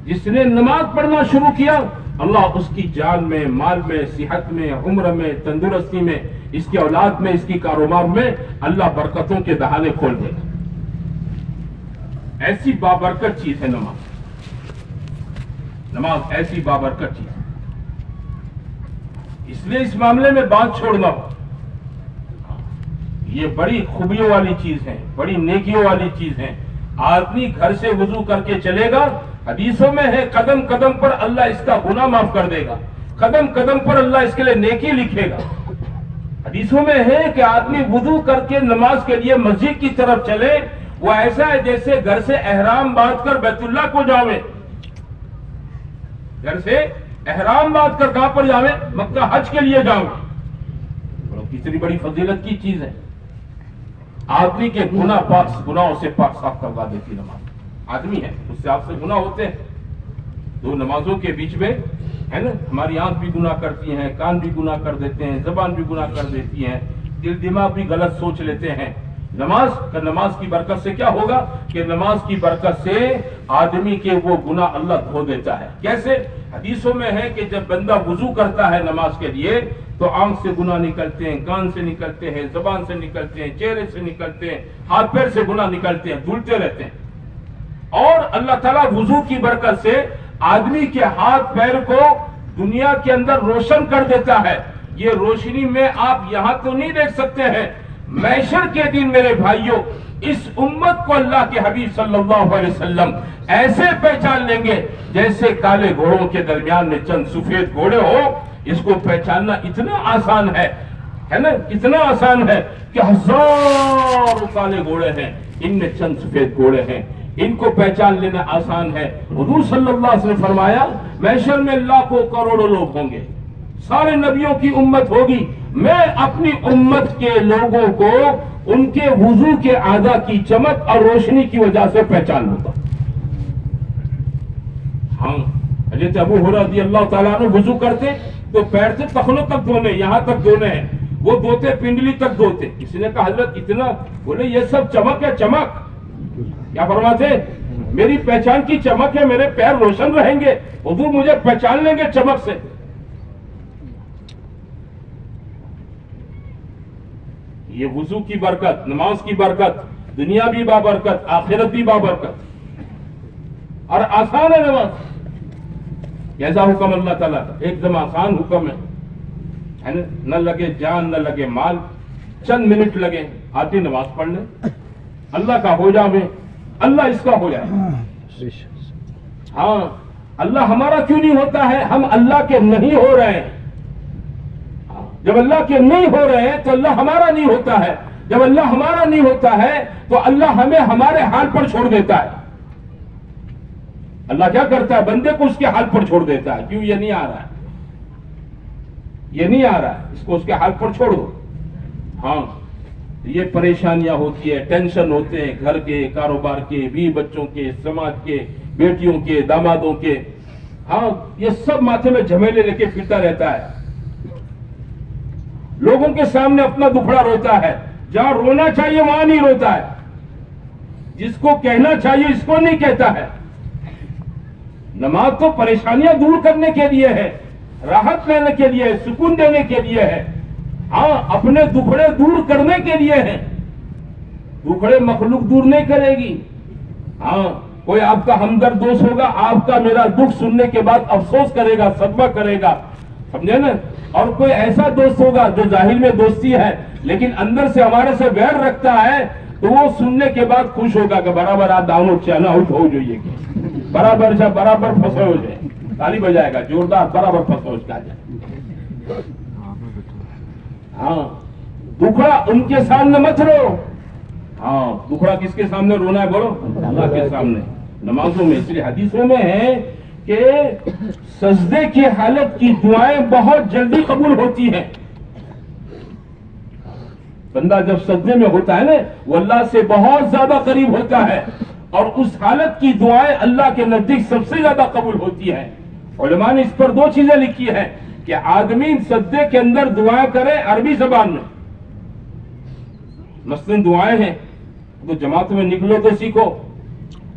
S1: جس نے نماز پڑھنا شروع کیا اللہ اس کی جان میں, مال میں, صحت میں, عمر میں, تندرستی میں, اس کی اولاد میں, اس کی کاروبار میں اللہ برکتوں کے دہانے کھول دے گا. ایسی بابرکت چیز ہے نماز. نماز ایسی بابرکت چیز ہے. اس لیے اس معاملے میں بات چھوڑنا ہو, یہ بڑی خوبیوں والی چیز ہے, بڑی نیکیوں والی چیز ہے. آدمی گھر سے وضو کر کے چلے گا, حدیثوں میں ہے قدم قدم پر اللہ اس کا گناہ معاف کر دے گا, قدم قدم پر اللہ اس کے لیے نیکی لکھے گا. حدیثوں میں ہے کہ آدمی وضو کر کے نماز کے لیے مسجد کی طرف چلے, وہ ایسا ہے جیسے گھر سے احرام باندھ کر بیت اللہ کو جاوے، گھر سے احرام باندھ کر کہاں پر جاوے؟ مکہ حج کے لیے جاوے۔ کتنی بڑی فضیلت کی چیز ہے، آدمی کے گناہوں سے پاک صاف کروا دیتی نماز۔ آدمی ہے، اس سے آپ سے گناہ ہوتے ہیں، دو نمازوں کے بیچ میں ہے نا، ہماری آنکھ بھی گناہ کرتی ہیں، کان بھی گناہ کر دیتے ہیں، زبان بھی گناہ کر دیتی ہیں، دل دماغ بھی غلط سوچ لیتے ہیں۔ نماز کی برکت سے کیا ہوگا کہ نماز کی برکت سے آدمی کے وہ گناہ اللہ دھو دیتا ہے۔ کیسے؟ حدیثوں میں ہے کہ جب بندہ وضو کرتا ہے نماز کے لیے تو آنکھ سے گناہ نکلتے ہیں، کان سے نکلتے ہیں، زبان سے نکلتے ہیں، چہرے سے نکلتے ہیں، ہاتھ پیر سے گناہ نکلتے ہیں، دھلتے رہتے ہیں۔ اور اللہ تعالیٰ وضو کی برکت سے آدمی کے ہاتھ پیر کو دنیا کے اندر روشن کر دیتا ہے۔ یہ روشنی میں آپ یہاں تو نہیں دیکھ سکتے ہیں، محشر کے دن میرے بھائیوں اس امت کو اللہ کے حبیب صلی اللہ علیہ وسلم ایسے پہچان لیں گے جیسے کالے گھوڑوں کے درمیان میں چند سفید گھوڑے ہو۔ اس کو پہچاننا اتنا آسان ہے نا، اتنا آسان ہے کہ ہزاروں کالے گھوڑے ہیں، ان میں چند سفید گھوڑے ہیں، ان کو پہچان لینا آسان ہے۔ حضور صلی اللہ علیہ وسلم نے فرمایا محشر میں لاکھوں کروڑوں لوگ ہوں گے، سارے نبیوں کی امت ہوگی، میں اپنی امت کے لوگوں کو ان کے وضو کے اعضاء کی چمک اور روشنی کی وجہ سے پہچان لوں گا۔ ہاں حضرت ابو ہریرہ رضی اللہ تعالیٰ عنہ وضو کرتے تو پیر سے ٹخنوں تک دھونے، یہاں تک دھونے ہیں، وہ دھوتے پنڈلی تک دھوتے۔ کسی نے کہا حضرت اتنا؟ بولے یہ سب چمک ہے، چمک۔ کیا فرماتے؟ میری پہچان کی چمک ہے، میرے پیر روشن رہیں گے، حضور مجھے پہچان لیں گے چمک سے۔ یہ وضو کی برکت، نماز کی برکت، دنیا بھی بابرکت، آخرت بھی بابرکت، اور آسان ہے نماز۔ کیسا حکم اللہ تعالیٰ کا؟ ایک دم آسان حکم ہے، نہ لگے جان نہ لگے مال، چند منٹ لگے آتی نماز پڑھنے، اللہ کا ہو جاوے، اللہ اس کا ہو جائے۔ ہاں اللہ ہمارا کیوں نہیں ہوتا ہے؟ ہم اللہ کے نہیں ہو رہے ہیں۔ جب اللہ کے نہیں ہو رہے ہیں تو اللہ ہمارا نہیں ہوتا ہے، جب اللہ ہمارا نہیں ہوتا ہے تو اللہ ہمیں ہمارے حال پر چھوڑ دیتا ہے۔ اللہ کیا کرتا ہے؟ بندے کو اس کے حال پر چھوڑ دیتا ہے۔ کیوں؟ یہ نہیں آ رہا ہے، یہ نہیں آ رہا ہے، اس کو اس کے حال پر چھوڑ دو۔ ہاں یہ پریشانیاں ہوتی ہے، ٹینشن ہوتے ہیں، گھر کے، کاروبار کے، بیوی بچوں کے، سماج کے، بیٹیوں کے، دامادوں کے، ہاں یہ سب ماتھے میں جھمیلے لے کے پھرتا رہتا ہے، لوگوں کے سامنے اپنا دکھڑا روتا ہے، جہاں رونا چاہیے وہاں نہیں روتا ہے، جس کو کہنا چاہیے اس کو نہیں کہتا ہے۔ نماز تو پریشانیاں دور کرنے کے لیے ہے، راحت لینے کے لیے ہے، سکون دینے کے لیے ہے، ہاں اپنے دکھڑے دور کرنے کے لیے ہیں۔ دکھڑے مخلوق دور نہیں کرے گی۔ ہاں کوئی آپ کا ہمدرد دوست ہوگا، آپ کا میرا دکھ سننے کے بعد افسوس کرے گا، صدمہ کرے گا، سمجھے نا؟ اور کوئی ایسا دوست ہوگا جو ظاہر میں دوستی ہے لیکن اندر سے ہمارے سے ویر رکھتا ہے، تو وہ سننے کے بعد خوش ہوگا کہ برابر آ داؤں چانا اٹھ ہو جائیے گی، برابر جا برابر پھنسے ہو جائے، تالی بجائے گا جوردار، برابر پھنسے ہو جائے۔ ہاں دکھڑا ان کے سامنے مت رو۔ ہاں دکھڑا کس کے سامنے رونا ہے بولو؟ اللہ کے سامنے۔ نمازوں میں، اس لیے حدیثوں میں ہے کہ سجدے کی حالت کی دعائیں بہت جلدی قبول ہوتی ہیں۔ بندہ جب سجدے میں ہوتا ہے نا، وہ اللہ سے بہت زیادہ قریب ہوتا ہے، اور اس حالت کی دعائیں اللہ کے نزدیک سب سے زیادہ قبول ہوتی ہیں۔ علماء نے اس پر دو چیزیں لکھی ہیں کہ آدمی سجدے کے اندر دعائیں کرے عربی زبان میں، مثلاً دعائیں ہیں تو جماعت میں نکلو تو سیکھو،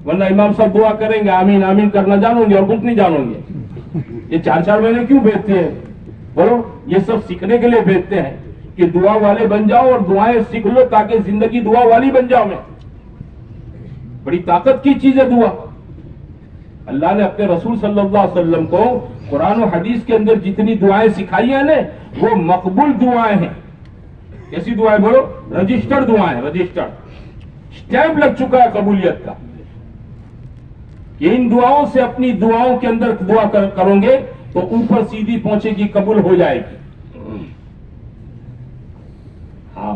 S1: ورنہ امام صاحب دعا کریں گے آمین آمین کرنا جانو گے اور کچھ نہیں جانو گے۔ یہ 4 مہینے کیوں بھیجتے ہیں بولو؟ یہ سب سیکھنے کے لیے بھیجتے ہیں کہ دعا والے بن جاؤ اور دعائیں سیکھ لو تاکہ زندگی دعا والی بن جاؤ۔ میں بڑی طاقت کی چیز ہے دعا۔ اللہ نے اپنے رسول صلی اللہ علیہ وسلم کو قرآن و حدیث کے اندر جتنی دعائیں سکھائی ہیں نا، وہ مقبول دعائیں ہیں۔ کیسی دعائیں بولو؟ رجسٹرڈ دعائیں، رجسٹرڈ، اسٹیمپ لگ چکا ہے قبولیت کا، کہ ان دعاؤں سے اپنی دعاؤں کے اندر دعا کرو گے تو اوپر سیدھی پہنچے گی، قبول ہو جائے گی۔ ہاں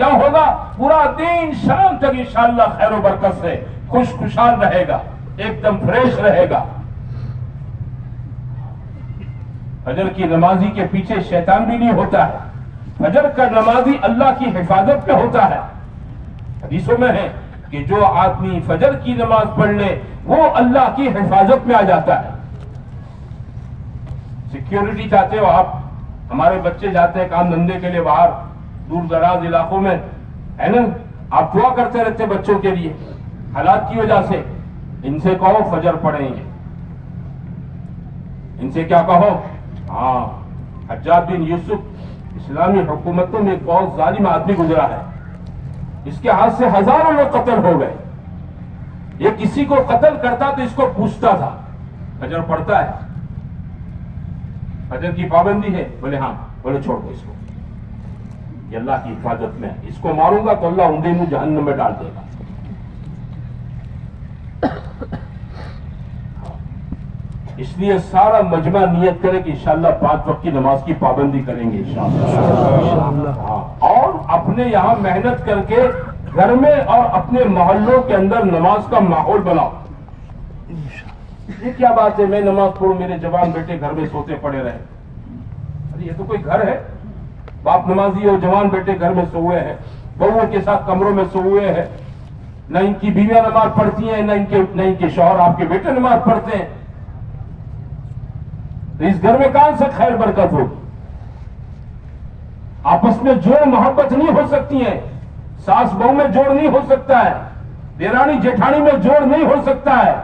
S1: کیا ہوگا؟ پورا دن شام تک انشاءاللہ خیر و برکت سے خوش خوشحال رہے گا، ایک دم فریش رہے گا۔ فجر کی نمازی کے پیچھے شیطان بھی نہیں ہوتا ہے، فجر کا نمازی اللہ کی حفاظت میں ہوتا ہے۔ حدیثوں میں ہے کہ جو آدمی فجر کی نماز پڑھ لے وہ اللہ کی حفاظت میں آ جاتا ہے۔ سیکیورٹی چاہتے ہو آپ؟ ہمارے بچے جاتے ہیں کام دھندے کے لیے باہر دور دراز علاقوں میں، ہے نا، آپ دعا کرتے رہتے بچوں کے لیے، حالات کی وجہ سے ان سے کہو فجر پڑھیں گے، ان سے کیا کہو؟ ہاں، حجاج بن یوسف اسلامی حکومتوں میں ایک بہت ظالم آدمی گزرا ہے، اس کے ہاتھ سے ہزاروں لوگ قتل ہو گئے۔ یہ کسی کو قتل کرتا تو اس کو پوچھتا تھا فجر پڑھتا ہے؟ فجر کی پابندی ہے؟ بولے ہاں، بولے چھوڑ دو اس کو، یہ اللہ کی حفاظت میں ہے، اس کو ماروں گا تو اللہ اونڈے منہ جہنم میں ڈال دے گا۔ اس لیے سارا مجمع نیت کرے کہ انشاءاللہ 5 وقت کی نماز کی پابندی کریں گے انشاءاللہ۔ اور اپنے یہاں محنت کر کے گھر میں اور اپنے محلوں کے اندر نماز کا ماحول بناؤ۔ یہ کیا بات ہے میں نماز پڑھوں میرے جوان بیٹے گھر میں سوتے پڑے رہے؟ ارے یہ تو کوئی گھر ہے؟ باپ نمازی ہو، جوان بیٹے گھر میں سو ہوئے ہیں، بہووں کے ساتھ کمروں میں سو ہوئے ہیں، نہ ان کی بیویاں نماز پڑھتی ہیں، نہ ان کے شوہر آپ کے بیٹے نماز پڑھتے ہیں، تو اس گھر میں کہاں سے خیر برکت ہوگی؟ آپس میں جوڑ محبت نہیں ہو سکتی ہے، ساس بہو میں جوڑ نہیں ہو سکتا ہے، دیرانی جیٹھانی میں جوڑ نہیں ہو سکتا ہے،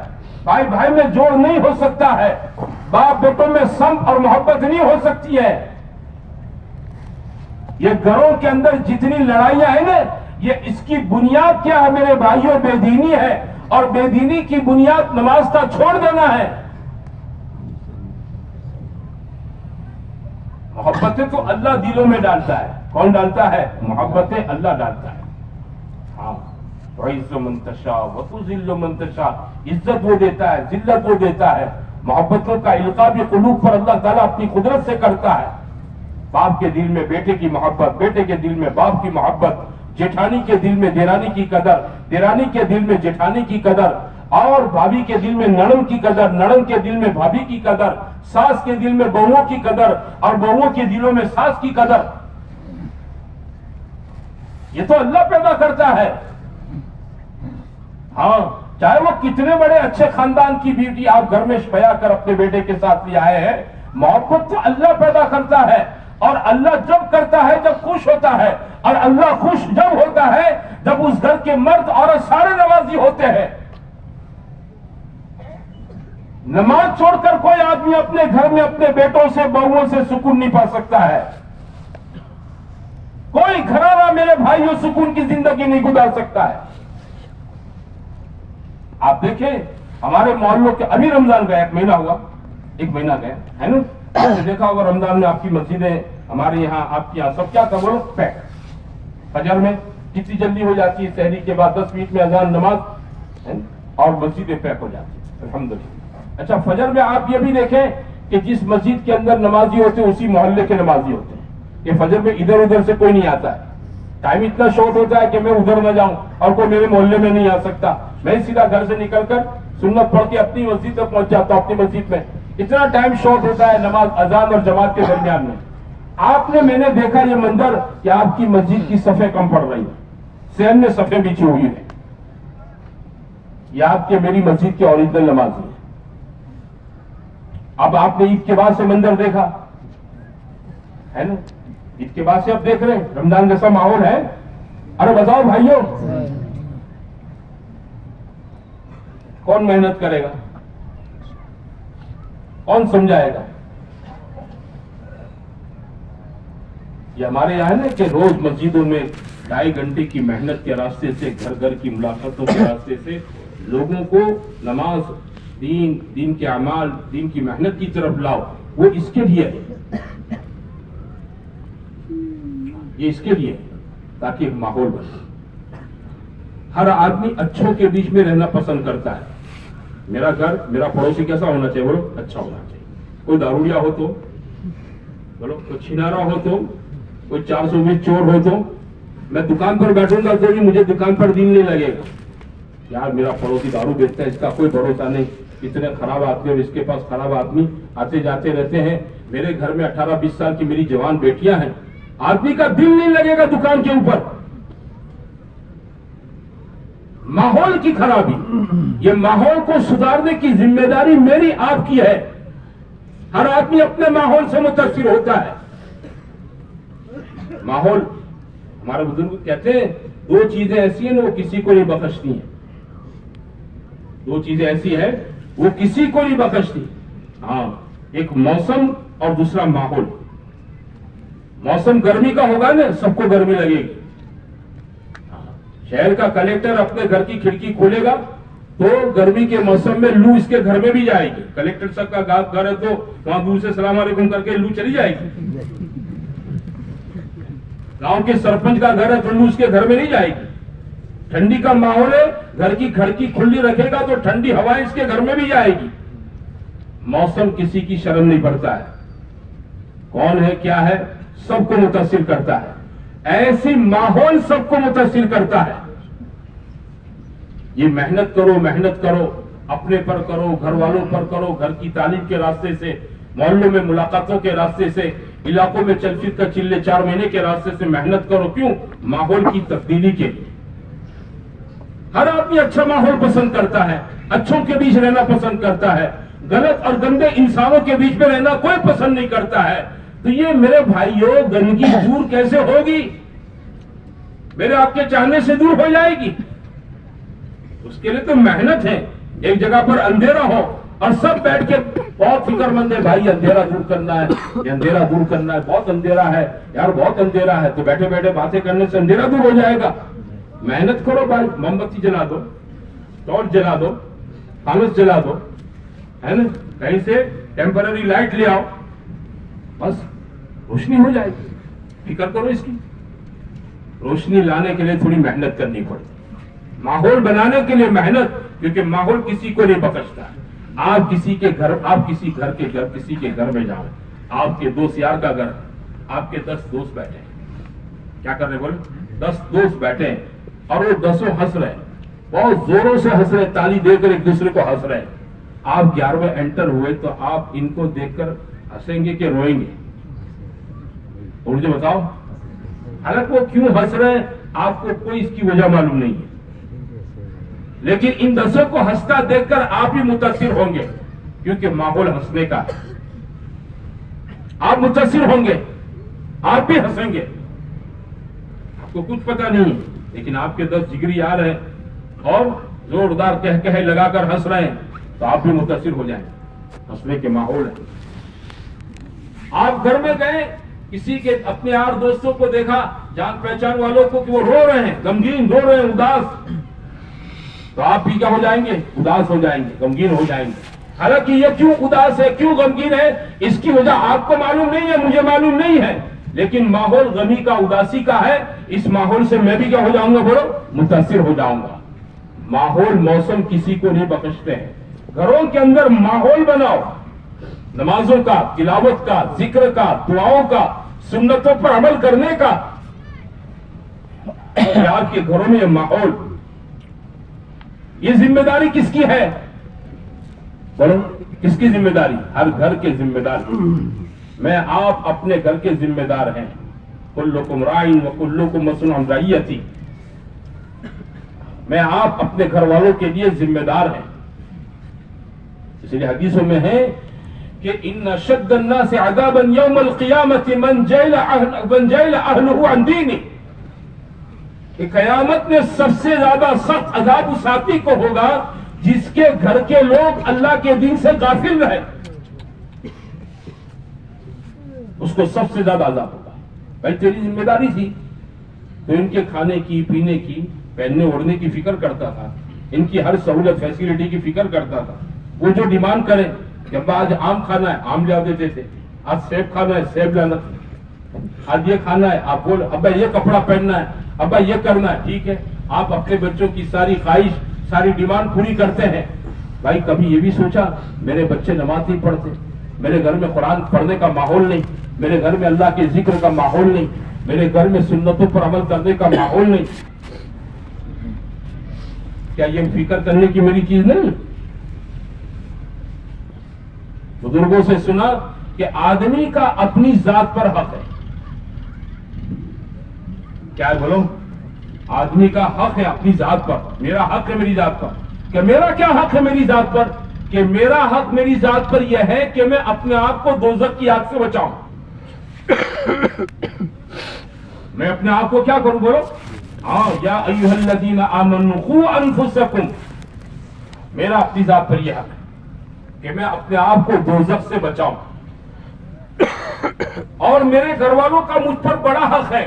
S1: بھائی بھائی میں جوڑ نہیں ہو سکتا ہے، باپ بیٹوں میں سمت اور محبت نہیں ہو سکتی ہے۔ یہ گھروں کے اندر جتنی لڑائیاں ہیں نا، یہ اس کی بنیاد کیا ہے میرے بھائیوں؟ بے دینی ہے، اور بے دینی کی بنیاد نماز کا چھوڑ دینا ہے۔ محبتیں تو اللہ دلوں میں ڈالتا ہے، کون ڈالتا ہے؟ محبتیں اللہ ڈالتا ہے۔ ہاں، وَعِزُّ مَن تَشَاءُ وَتُذِلُّ مَن تَشَاءُ، عزت وہ دیتا ہے، ذلت وہ دیتا ہے۔ محبتوں کا القاء بھی قلوب پر اللہ تعالیٰ اپنی قدرت سے کرتا ہے۔ باپ کے دل میں بیٹے کی محبت، بیٹے کے دل میں باپ کی محبت، جیٹھانی کے دل میں دیرانی کی قدر، دیرانی کے دل میں جیٹھانی کی قدر، اور بھابھی کے دل میں نڑند کی قدر، نڑند کے دل میں بھابھی کی قدر، ساس کے دل میں بہووں کی قدر، اور بہووں کے دلوں میں ساس کی قدر۔ یہ تو اللہ پیدا کرتا ہے۔ ہاں، چاہے وہ کتنے بڑے اچھے خاندان کی بیٹی آپ گھر میں بیاہ کر اپنے بیٹے کے ساتھ لے آئے ہیں، محبت تو اللہ پیدا کرتا ہے، اور اللہ جب کرتا ہے جب خوش ہوتا ہے، اور اللہ خوش جب ہوتا ہے جب اس گھر کے مرد عورت سارے نمازی ہوتے ہیں۔ نماز چھوڑ کر کوئی آدمی اپنے گھر میں اپنے بیٹوں سے بہوؤں سے سکون نہیں پا سکتا ہے۔ کوئی گھرانہ میرے بھائیوں سکون کی زندگی نہیں گزار سکتا ہے۔ آپ دیکھیں ہمارے محلوں کے، ابھی رمضان گیا، 1 مہینہ ہوا، 1 مہینہ گیا ہے نا، آپ نے دیکھا ہوگا رمضان میں آپ کی مسجدیں، ہمارے یہاں آپ کے یہاں سب کیا تھا بولو؟ پیک۔ فجر میں کتنی جلدی ہو جاتی ہے، سحری کے بعد 10 منٹ میں اذان نماز، اور مسجدیں پیک ہو جاتی ہیں الحمدللہ۔ اچھا، فجر میں آپ یہ بھی دیکھیں کہ جس مسجد کے اندر نمازی ہوتے ہیں اسی محلے کے نمازی ہوتے ہیں، کہ فجر میں ادھر ادھر سے کوئی نہیں آتا ہے، ٹائم اتنا شارٹ ہوتا ہے کہ میں ادھر نہ جاؤں اور کوئی میرے محلے میں نہیں آ سکتا، میں سیدھا گھر سے نکل کر سنت پڑھ کے اپنی مسجد تک پہنچ جاتا ہوں۔ اپنی مسجد میں اتنا ٹائم شارٹ ہوتا ہے نماز اذان اور جماعت کے درمیان میں۔ آپ نے، میں نے دیکھا یہ منظر کہ آپ کی مسجد کی صفیں کم پڑ رہی ہیں، سین میں صفیں بچھی ہوئی ہیں، یہ آپ کے میری مسجد کے اوریجنل نمازی ہیں۔ اب آپ نے عید کے بعد سے منظر دیکھا ہے نا، عید کے بعد سے اب دیکھ رہے ہیں رمضان جیسا ماحول ہے۔ ارے بتاؤ بھائیوں، کون محنت کرے گا؟ کون سمجھائے گا؟ یہ ہمارے یہاں ہے نا کہ روز مسجدوں میں 2.5 گھنٹے کی محنت کے راستے سے، گھر گھر کی ملاقاتوں کے راستے سے لوگوں کو نماز، دین کے اعمال، دین کی محنت کی طرف لاؤ، وہ اس کے لیے ہے، یہ اس کے لیے ہے تاکہ ایک ماحول بنے۔ ہر آدمی اچھوں کے بیچ میں رہنا پسند کرتا ہے۔ میرا گھر، میرا پڑوسی کیسا ہونا چاہیے بولو؟ اچھا ہونا چاہیے۔ کوئی دارولیا ہو تو بولو، کوئی چھینارا ہو تو، کوئی 420 چور ہو تو، میں دکان پر بیٹھوں گا تو بھی مجھے دکان پر دن نہیں لگے گا. یار میرا پڑوسی دارو بیچتا ہے, اس کا کوئی بھروسہ نہیں, اتنے خراب آدمی اور اس کے پاس خراب آدمی آتے جاتے رہتے ہیں. میرے گھر میں 18-20 سال کی میری جوان بیٹیاں ہیں, آدمی کا دل نہیں لگے گا دکان کے اوپر. ماحول کی خرابی, یہ ماحول کو سدھارنے کی ذمہ داری میری آپ کی ہے. ہر آدمی اپنے ماحول سے متاثر ہوتا ہے. ماحول, ہمارے بزرگ کہتے ہیں 2 چیزیں ایسی ہیں وہ کسی کو نہیں بخشتی ہیں. 2 چیزیں ایسی ہیں وہ کسی کو نہیں بخشتی. ہاں, ایک موسم اور دوسرا ماحول. موسم گرمی کا ہوگا نا, سب کو گرمی لگے گی. شہر کا کلیکٹر اپنے گھر کی کھڑکی کھولے گا تو گرمی کے موسم میں لو اس کے گھر میں بھی جائے گی. کلیکٹر صاحب کا گھر ہے تو وہاں دور سے السلام علیکم کر کے لو چلی جائے گی. گاؤں کے سرپنچ کا گھر ہے تو لو اس کے گھر میں نہیں جائے گی. ٹھنڈی کا ماحول ہے, گھر کی کھڑکی کھلی رکھے گا تو ٹھنڈی ہوائیں اس کے گھر میں بھی جائے گی. موسم کسی کی شرم نہیں پڑتا ہے, کون ہے کیا ہے سب کو متاثر کرتا ہے. ایسی ماحول سب کو متاثر کرتا ہے. یہ محنت کرو, محنت کرو, اپنے پر کرو, گھر والوں پر کرو, گھر کی تعلیم کے راستے سے, محلوں میں ملاقاتوں کے راستے سے, علاقوں میں چل پھر کر چلے 4 مہینے کے راستے سے محنت کرو. کیوں؟ ماحول کی تبدیلی کے لیے. ہر آدمی اچھا ماحول پسند کرتا ہے, اچھوں کے بیچ رہنا پسند کرتا ہے. غلط اور گندے انسانوں کے بیچ میں رہنا کوئی پسند نہیں کرتا ہے. تو یہ میرے بھائیوں گندگی دور کیسے ہوگی؟ میرے آپ کے چاہنے سے دور ہو جائے گی. اس کے لیے تو محنت ہے. ایک جگہ پر اندھیرا ہو اور سب بیٹھ کے بہت فکر مند ہے, بھائی اندھیرا دور کرنا ہے, یہ اندھیرا دور کرنا ہے, بہت اندھیرا ہے یار, بہت اندھیرا ہے. تو بیٹھے بیٹھے باتیں کرنے سے اندھیرا دور ہو جائے گا. محنت کرو بھائی, موم بتی جلا دو, ٹارچ جلا دو, فانوس جلا دو, ہے نا, کہیں سے ٹیمپرری لائٹ لے آؤ, بس روشنی ہو جائے گی. فکر کرو اس کی. روشنی لانے کے لیے تھوڑی محنت کرنی پڑتی, ماحول بنانے کے لیے محنت, کیونکہ ماحول کسی کو نہیں بخشتا. آپ کسی کے گھر, آپ کسی گھر کے گھر کسی کے گھر میں جاؤ, آپ کے دوست یار کا گھر, آپ کے 10 دوست بیٹھے ہیں, کیا کر رہے بولے, 10 دوست بیٹھے ہیں اور وہ 10 ہنس رہے ہیں, بہت زوروں سے ہنس رہے, تالی دے کر ایک دوسرے کو ہنس رہے ہیں. آپ 11ویں انٹر ہوئے تو آپ ان کو دیکھ کر ہنسیں گے کہ روئیں گے؟ مجھے بتاؤ. حالانکہ وہ کیوں ہنس رہے ہیں آپ کو کوئی اس کی وجہ معلوم نہیں ہے, لیکن ان 10 کو ہنستا دیکھ کر آپ بھی متاثر ہوں گے, کیونکہ ماحول ہنسنے کا ہے. آپ متاثر ہوں گے, آپ بھی ہنسیں گے. آپ کو کچھ پتا نہیں, لیکن آپ کے 10 جگری آ رہے ہیں اور زوردار کہے لگا کر ہنس رہے ہیں تو آپ بھی متاثر ہو جائیں. ہنسنے کے ماحول ہے. آپ گھر میں گئے, کسی کے اپنے یار دوستوں کو دیکھا, جان پہچان والوں کو کہ وہ رو رہے ہیں, غمگین رو رہے ہیں, اداس, تو آپ بھی کیا ہو جائیں گے, اداس ہو جائیں گے, غمگین ہو جائیں گے. حالانکہ یہ کیوں اداس ہے, کیوں غمگین ہے, اس کی وجہ آپ کو معلوم نہیں ہے, مجھے معلوم نہیں ہے, لیکن ماحول غمی کا, اداسی کا ہے. اس ماحول سے میں بھی کیا ہو جاؤں گا, بولو, متاثر ہو جاؤں گا. ماحول, موسم کسی کو نہیں بخشتے ہیں. گھروں کے اندر ماحول بناؤ, نمازوں کا, تلاوت کا, ذکر کا, دعاؤں کا, سنتوں پر عمل کرنے کا. آپ کے گھروں میں یہ ماحول, یہ ذمہ داری کس کی ہے؟ بولو, کس کی ذمہ داری؟ ہر گھر کے ذمہ دار. میں آپ اپنے گھر کے ذمہ دار ہیں. کلکم راعٍ وکلکم مسئول عن رعیتہ. میں آپ اپنے گھر والوں کے لیے ذمہ دار ہیں. اس لیے حدیثوں میں ہے کہ ان اشد الناس عذابا یوم القیامۃ من جہل اہلہ عن دینہ. کہ قیامت میں سب سے زیادہ سخت عذاب اس آدمی کو ہوگا جس کے گھر کے لوگ اللہ کے دین سے غافل رہے. اس کو سب سے زیادہ عذاب ہوگا. بھائی تیری ذمہ داری تھی تو ان کے کھانے کی, پینے کی, پہننے اوڑھنے کی فکر کرتا تھا, ان کی ہر سہولت فیسلٹی کی فکر کرتا تھا. وہ جو ڈیمانڈ کریں, جب آج آم کھانا ہے آم لا دیتے تھے, آج سیب کھانا ہے سیب لانا, آج یہ کھانا ہے آپ بول, ابا یہ کپڑا پہننا ہے, ابا یہ کرنا ہے. ٹھیک ہے, آپ اپنے بچوں کی ساری خواہش, ساری ڈیمانڈ پوری کرتے ہیں. بھائی کبھی یہ بھی سوچا میرے بچے نماز نہیں پڑھتے, میرے گھر میں قرآن پڑھنے کا ماحول نہیں, میرے گھر میں اللہ کے ذکر کا ماحول نہیں, میرے گھر میں سنتوں پر عمل کرنے کا ماحول نہیں. کیا یہ فکر کرنے کی میری چیز نہیں؟ بزرگوں سے سنا کہ آدمی کا اپنی ذات پر حق ہے. کیا ہے بولو؟ آدمی کا حق ہے اپنی ذات پر. میرا حق ہے میری ذات پر. کہ میرا کیا حق ہے میری ذات پر؟ کہ میرا حق میری ذات پر یہ ہے کہ میں اپنے آپ کو دوزخ کی آگ سے بچاؤں. میں اپنے آپ کو کیا کروں؟ بولو. ہاں، یا ایھا الذین آمنوا قوا انفسکم. میرا اپنی ذات پر یہ حق ہے کہ میں اپنے آپ کو دوزخ سے بچاؤں. اور میرے گھر والوں کا مجھ پر بڑا حق ہے.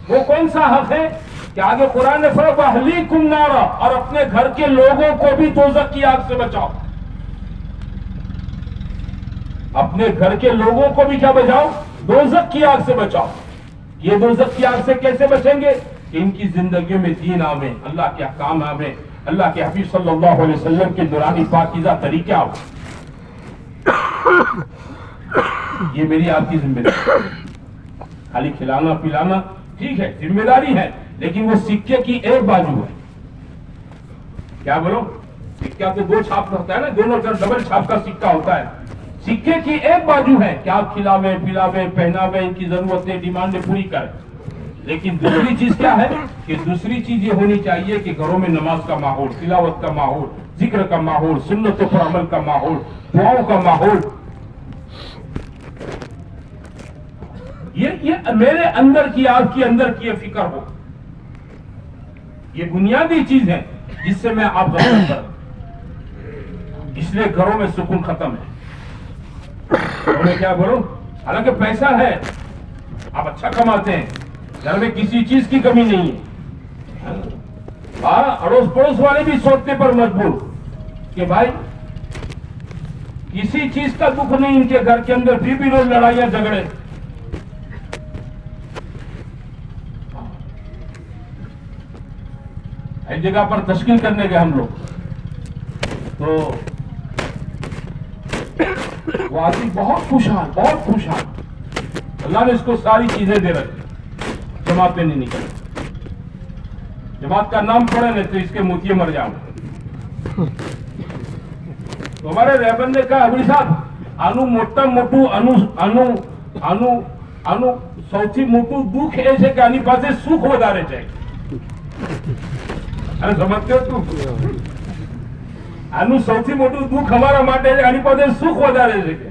S1: وہ کون سا حق ہے؟ کہ آگے قرآن نے فرمایا وَأَهْلِيكُمْ نَارًا، اور اپنے گھر کے لوگوں کو بھی دوزخ کی آگ سے بچاؤ. اپنے گھر کے لوگوں کو بھی کیا بچاؤ؟ دوزخ کی آگ سے بچاؤ. یہ دوزخ کی آگ سے کیسے بچیں گے؟ کہ ان کی زندگیوں میں دین آویں، اللہ کے احکام آویں، اللہ کے حبیب صلی اللہ علیہ وسلم کے نورانی پاکیزہ طریقے آویں. یہ میری آپ کی ذمہ داری. خالی کھلانا پلانا ٹھیک ہے، ذمہ داری ہے، لیکن وہ سکے کی ایک بازو ہے. کیا بولو؟ سکہ تو دو چھاپ کا ہوتا ہے نا، دونوں طرف ڈبل چھاپ کا سکہ ہوتا ہے. سکے کی ایک بازو ہے کہ آپ کھلاویں پلاویں پہناویں، ان کی ضرورتیں ڈیمانڈیں پوری کریں. لیکن دوسری چیز کیا ہے؟ کہ دوسری چیز یہ ہونی چاہیے کہ گھروں میں نماز کا ماحول، تلاوت کا ماحول، ذکر کا ماحول، سنتوں پر عمل کا ماحول، دعاؤں کا ماحول. یہ میرے اندر کی، آپ کے اندر کی یہ فکر ہو. یہ بنیادی چیز ہے جس سے میں آپ غفلت کروں. اس لیے گھروں میں سکون ختم ہے. گھروں میں کیا بولو؟ حالانکہ پیسہ ہے، آپ اچھا کماتے ہیں، گھر میں کسی چیز کی کمی نہیں ہے. ہاں، اڑوس پڑوس والے بھی سوچنے پر مجبور کہ بھائی کسی چیز کا دکھ نہیں ان کے گھر کے اندر، بھی روز لڑائیاں جھگڑے. ایک جگہ پر تشکیل کرنے گئے ہم لوگ، تو وہ آدمی بہت خوشحال، بہت خوشحال. اللہ نے اس کو ساری چیزیں دے رکھی، جماعت میں نہیں نکل. جماعت کا نام پڑے نہیں تو اس کے موتیے مر جاؤں. تو ہمارے رہبر نے کہا ابھی صاحب آنو موٹا موٹو آنو سوچی موٹو دکھ ایسے کہ آنی پاسے سکھ ودارے چاہیے. سمجھتے ہو تو આનું સૌથી મોટું દુઃખ હમારા માટે આની પાસે સુખ વધારે છે.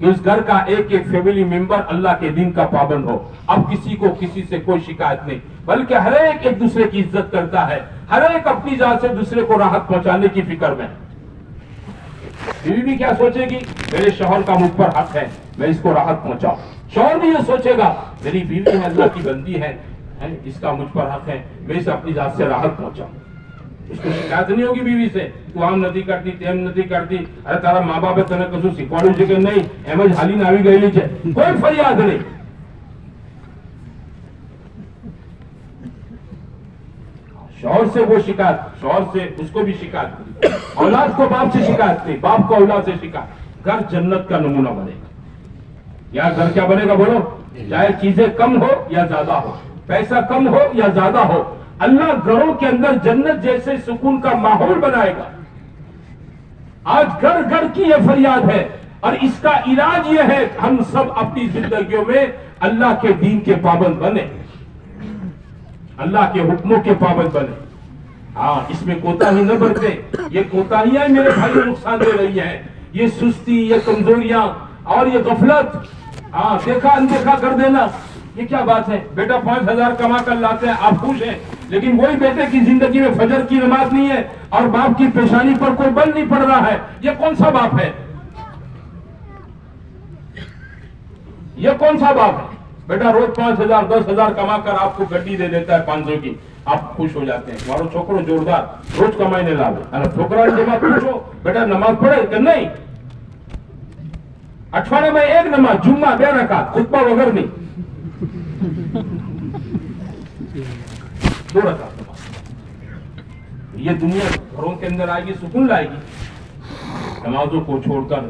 S1: کہ اس گھر کا ایک ایک فیملی ممبر اللہ کے دین کا پابند ہو. اب کسی کو کسی سے کوئی شکایت نہیں، بلکہ ہر ایک ایک دوسرے کی عزت کرتا ہے، ہر ایک اپنی ذات سے دوسرے کو راحت پہنچانے کی فکر میں. بیوی بھی کیا سوچے گی؟ میرے شوہر کا مجھ پر حق ہے، میں اس کو راحت پہنچاؤں. شوہر بھی یہ سوچے گا میری بیوی ہے، اللہ کی بندی ہے، اس کا مجھ پر حق ہے، میں اسے اپنی ذات سے راحت پہنچاؤں. اس کو شکایت نہیں ہوگی بیوی سے، تو ہم ندی کرتی تیم ندی کرتی، ارے تارا ماں باپ تنے کسو سکھواڑوں છે કે નહીં، એમ જ હાલીને આવી ગયેલી છે، کوئی فریاد نہیں. شوہر سے وہ شکایت، شوہر سے اس کو بھی شکایت نہیں، اولاد کو باپ سے شکایت نہیں، باپ کو اولاد سے شکایت. گھر جنت کا نمونہ بنے گا. یا گھر کیا بنے گا بولو؟ چاہے چیزیں کم ہو یا زیادہ ہو، پیسہ کم ہو یا زیادہ ہو، اللہ گھروں کے اندر جنت جیسے سکون کا ماحول بنائے گا. آج گھر گھر کی یہ فریاد ہے، اور اس کا علاج یہ ہے ہم سب اپنی زندگیوں میں اللہ کے دین کے پابند بنے، اللہ کے حکموں کے پابند بنے. ہاں، اس میں کوتاہی نہ برتے. یہ کوتاہیاں میرے بھائی نقصان دے رہی ہیں، یہ سستی، یہ کمزوریاں اور یہ غفلت. ہاں، دیکھا اندیکھا کر دینا. یہ کیا بات ہے؟ بیٹا 5,000 کما کر لاتے ہیں، آپ خوش ہیں، لیکن وہی بیٹے کی زندگی میں فجر کی نماز نہیں ہے اور باپ کی پیشانی پر کوئی بل نہیں پڑ رہا ہے. یہ کون سا باپ ہے؟ یہ کون سا باپ ہے؟ بیٹا روز 5,000 10,000 کما کر آپ کو گڈی دے دیتا ہے 500 کی، آپ خوش ہو جاتے ہیں. تمہارو چھوکرو جوردار روز کمائنے لاوے، اور چھوکرا جب آپ پوچھو بیٹا نماز پڑھے کہ نہیں، اٹھواڑے میں ایک نماز، جمعہ 2 رکعت، خطبہ وغیرہ نہیں، 2 رکعت نماز. یہ دنیا گھروں کے اندر آئے گی، سکون لائے گی. نمازوں کو چھوڑ کر،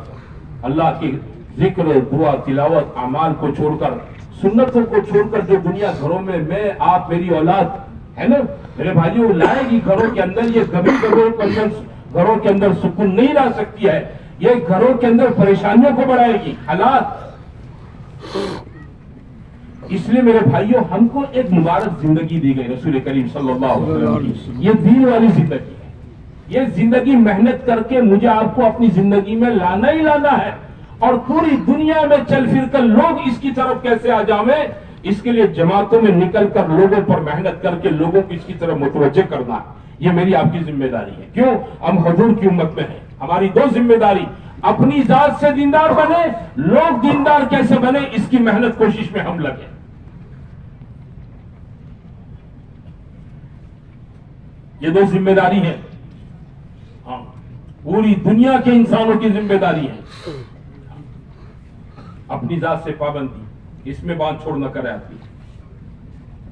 S1: اللہ کی ذکر دعا تلاوت اعمال کو چھوڑ کر، سنتوں کو چھوڑ کر جو دنیا گھروں میں آپ میری اولاد ہے نا میرے بھائیوں لائے گی گھروں کے اندر، یہ کبھی گھروں کے اندر سکون نہیں لا سکتی ہے. یہ گھروں کے اندر پریشانیوں کو بڑھائے گی حالات. اس لیے میرے بھائیوں ہم کو ایک مبارک زندگی دی گئی رسول کریم صلی اللہ علیہ وسلم کی. یہ دین والی زندگی ہے. یہ زندگی محنت کر کے مجھے آپ کو اپنی زندگی میں لانا ہی لانا ہے، اور پوری دنیا میں چل پھر کر لوگ اس کی طرف کیسے آ جائیں، اس کے لیے جماعتوں میں نکل کر لوگوں پر محنت کر کے لوگوں کو اس کی طرف متوجہ کرنا ہے. یہ میری آپ کی ذمہ داری ہے. کیوں؟ ہم حضور کی امت میں ہیں. ہماری 2 ذمہ داری، اپنی ذات سے دیندار بنے، لوگ دیندار کیسے بنے اس کی محنت کوشش میں ہم لگے. یہ 2 ذمہ داری ہے. ہاں، پوری دنیا کے انسانوں کی ذمہ داری ہے. اپنی ذات سے پابندی، اس میں باندھ چھوڑ نہ کرے آدمی،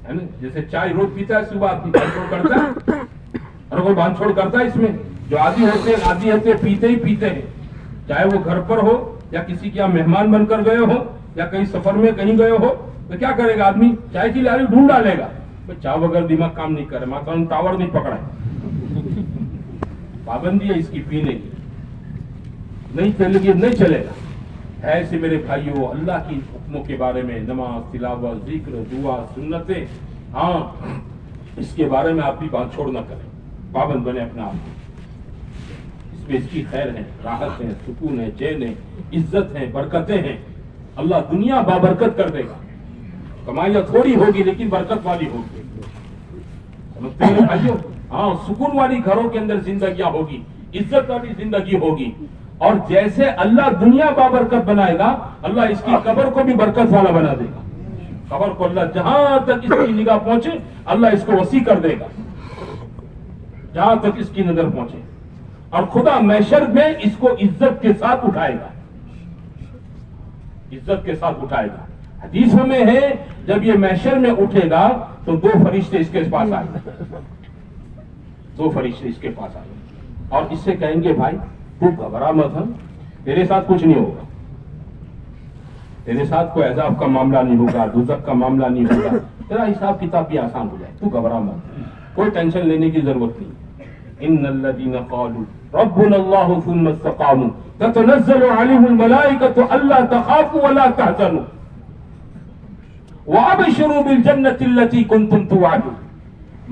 S1: ہے نا. جیسے چائے روز پیتا ہے، صبح آدمی باندھ چھوڑ کرتا ہے، اور کوئی باندھ چھوڑ کرتا ہے اس میں. جو عادی ہوتے ہیں پیتے ہی پیتے ہیں، چاہے وہ گھر پر ہو یا کسی کے یہاں مہمان بن کر گئے ہو یا کہیں سفر میں کہیں گئے ہو، تو کیا کرے گا آدمی؟ چائے کی لاری ڈھونڈ ڈالے گا. چائے بغیر دماغ کام نہیں کرے، ماتا نے ٹاور نہیں پکڑا ہے. پابندی ہے اس کی پینے کی، نہیں چلے گی نہیں چلے گا. ایسے میرے بھائیوں اللہ کی حکموں کے بارے میں نماز تلاوت ذکر دعا سنتیں، ہاں اس کے بارے میں آپ بھی بات چھوڑ نہ کریں، پابند بنے اپنا آپ کو. اس میں اس کی خیر ہے، راحت ہے، سکون ہے، چین ہے، عزت ہے، برکتیں ہیں. اللہ دنیا بابرکت کر دے گا. کمائیاں تھوڑی ہوگی لیکن برکت والی ہوگی. سمجھتے ہیں بھائیوں؟ ہاں، سکون والی گھروں کے اندر زندگیاں ہوگی، عزت والی زندگی ہوگی. اور جیسے اللہ دنیا بابرکت بنائے گا، اللہ اس کی قبر کو بھی برکت والا بنا دے گا. قبر کو اللہ جہاں تک اس کی نگاہ پہنچے اللہ اس کو وسیع کر دے گا، جہاں تک اس کی نظر پہنچے. اور خدا محشر میں اس کو عزت کے ساتھ اٹھائے گا، عزت کے ساتھ اٹھائے گا. حدیثوں میں ہے جب یہ محشر میں اٹھے گا تو 2 فرشتے اس کے پاس آئے گا. 2 فرشتے اس کے پاس آئے گا اور اس سے کہیں گے بھائی تو گھبرا مت، تیرے ساتھ کچھ نہیں ہوگا، تیرے ساتھ کوئی عذاب کا معاملہ نہیں ہوگا، دوزخ کا معاملہ نہیں ہوگا، تیرا حساب کتاب بھی آسان ہو جائے، تو گھبرا مت، کوئی ٹینشن لینے کی ضرورت نہیں. ان الذين قالوا ربنا الله ثم استقاموا تتنزل عليهم الملائكة الا تخافوا ولا تحزنوا وابشروا بالجنة التي كنتم توعدون.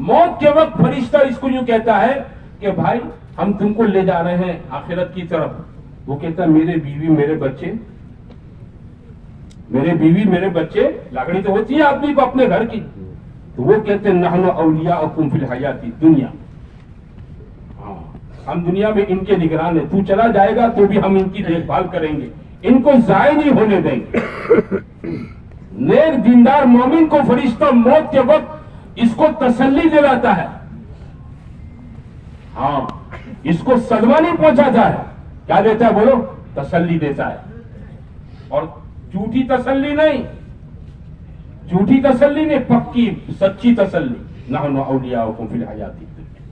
S1: موت کے وقت فرشتہ اس کو یوں کہتا ہے کہ بھائی ہم تم کو لے جا رہے ہیں آخرت کی طرف. وہ کہتا ہے میرے بیوی میرے بچے میرے بیوی میرے بچے، لاگڑی تو ہوتی ہے آدمی کو اپنے گھر کی. تو وہ کہتے ہیں نحن اولیاءکم فی الحیات الدنیا، ہم دنیا میں ان کے نگران ہیں، تو چلا جائے گا تو بھی ہم ان کی دیکھ بھال کریں گے، ان کو ضائع نہیں ہونے دیں گے. نیک دیندار مومن کو فرشتہ موت کے وقت اس کو تسلی دلاتا ہے، ہاں اس کو صدمہ نہیں پہنچاتا ہے. کیا دیتا ہے بولو؟ تسلی دیتا ہے. اور جھوٹی تسلی نہیں، جھوٹی تسلی نہیں، پکی سچی تسلی. نحن اولیاؤکم فی الحیات الدنیا،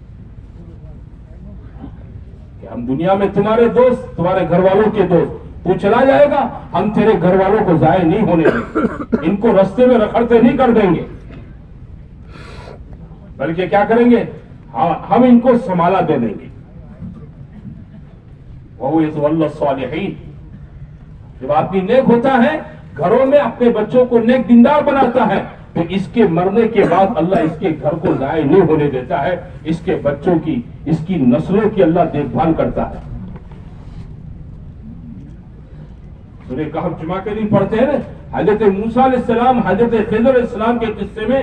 S1: کہ ہم دنیا میں تمہارے دوست، تمہارے گھر والوں کے دوست. تو چلا جائے گا ہم تیرے گھر والوں کو ضائع نہیں ہونے دیں گے، ان کو رستے میں رکھڑتے نہیں کر دیں گے، بلکہ کیا کریں گے؟ ہاں ہم ان کو سنبھالا دے دیں گے. وَهُوَ يَتَوَلَّى الصَّالِحِينَ. جب آدمی نیک ہوتا ہے، گھروں میں اپنے بچوں کو نیک دیندار بناتا ہے، تو اس کے مرنے کے بعد اللہ اس کے گھر کو ضائع نہیں ہونے دیتا ہے، اس کے بچوں کی، اس کی نسلوں کی اللہ دیکھ بھال کرتا ہے. سورہ کہف جمعہ کے دن پڑھتے ہیں نا، حضرت موسیٰ علیہ السلام حضرت خضر علیہ السلام کے قصے میں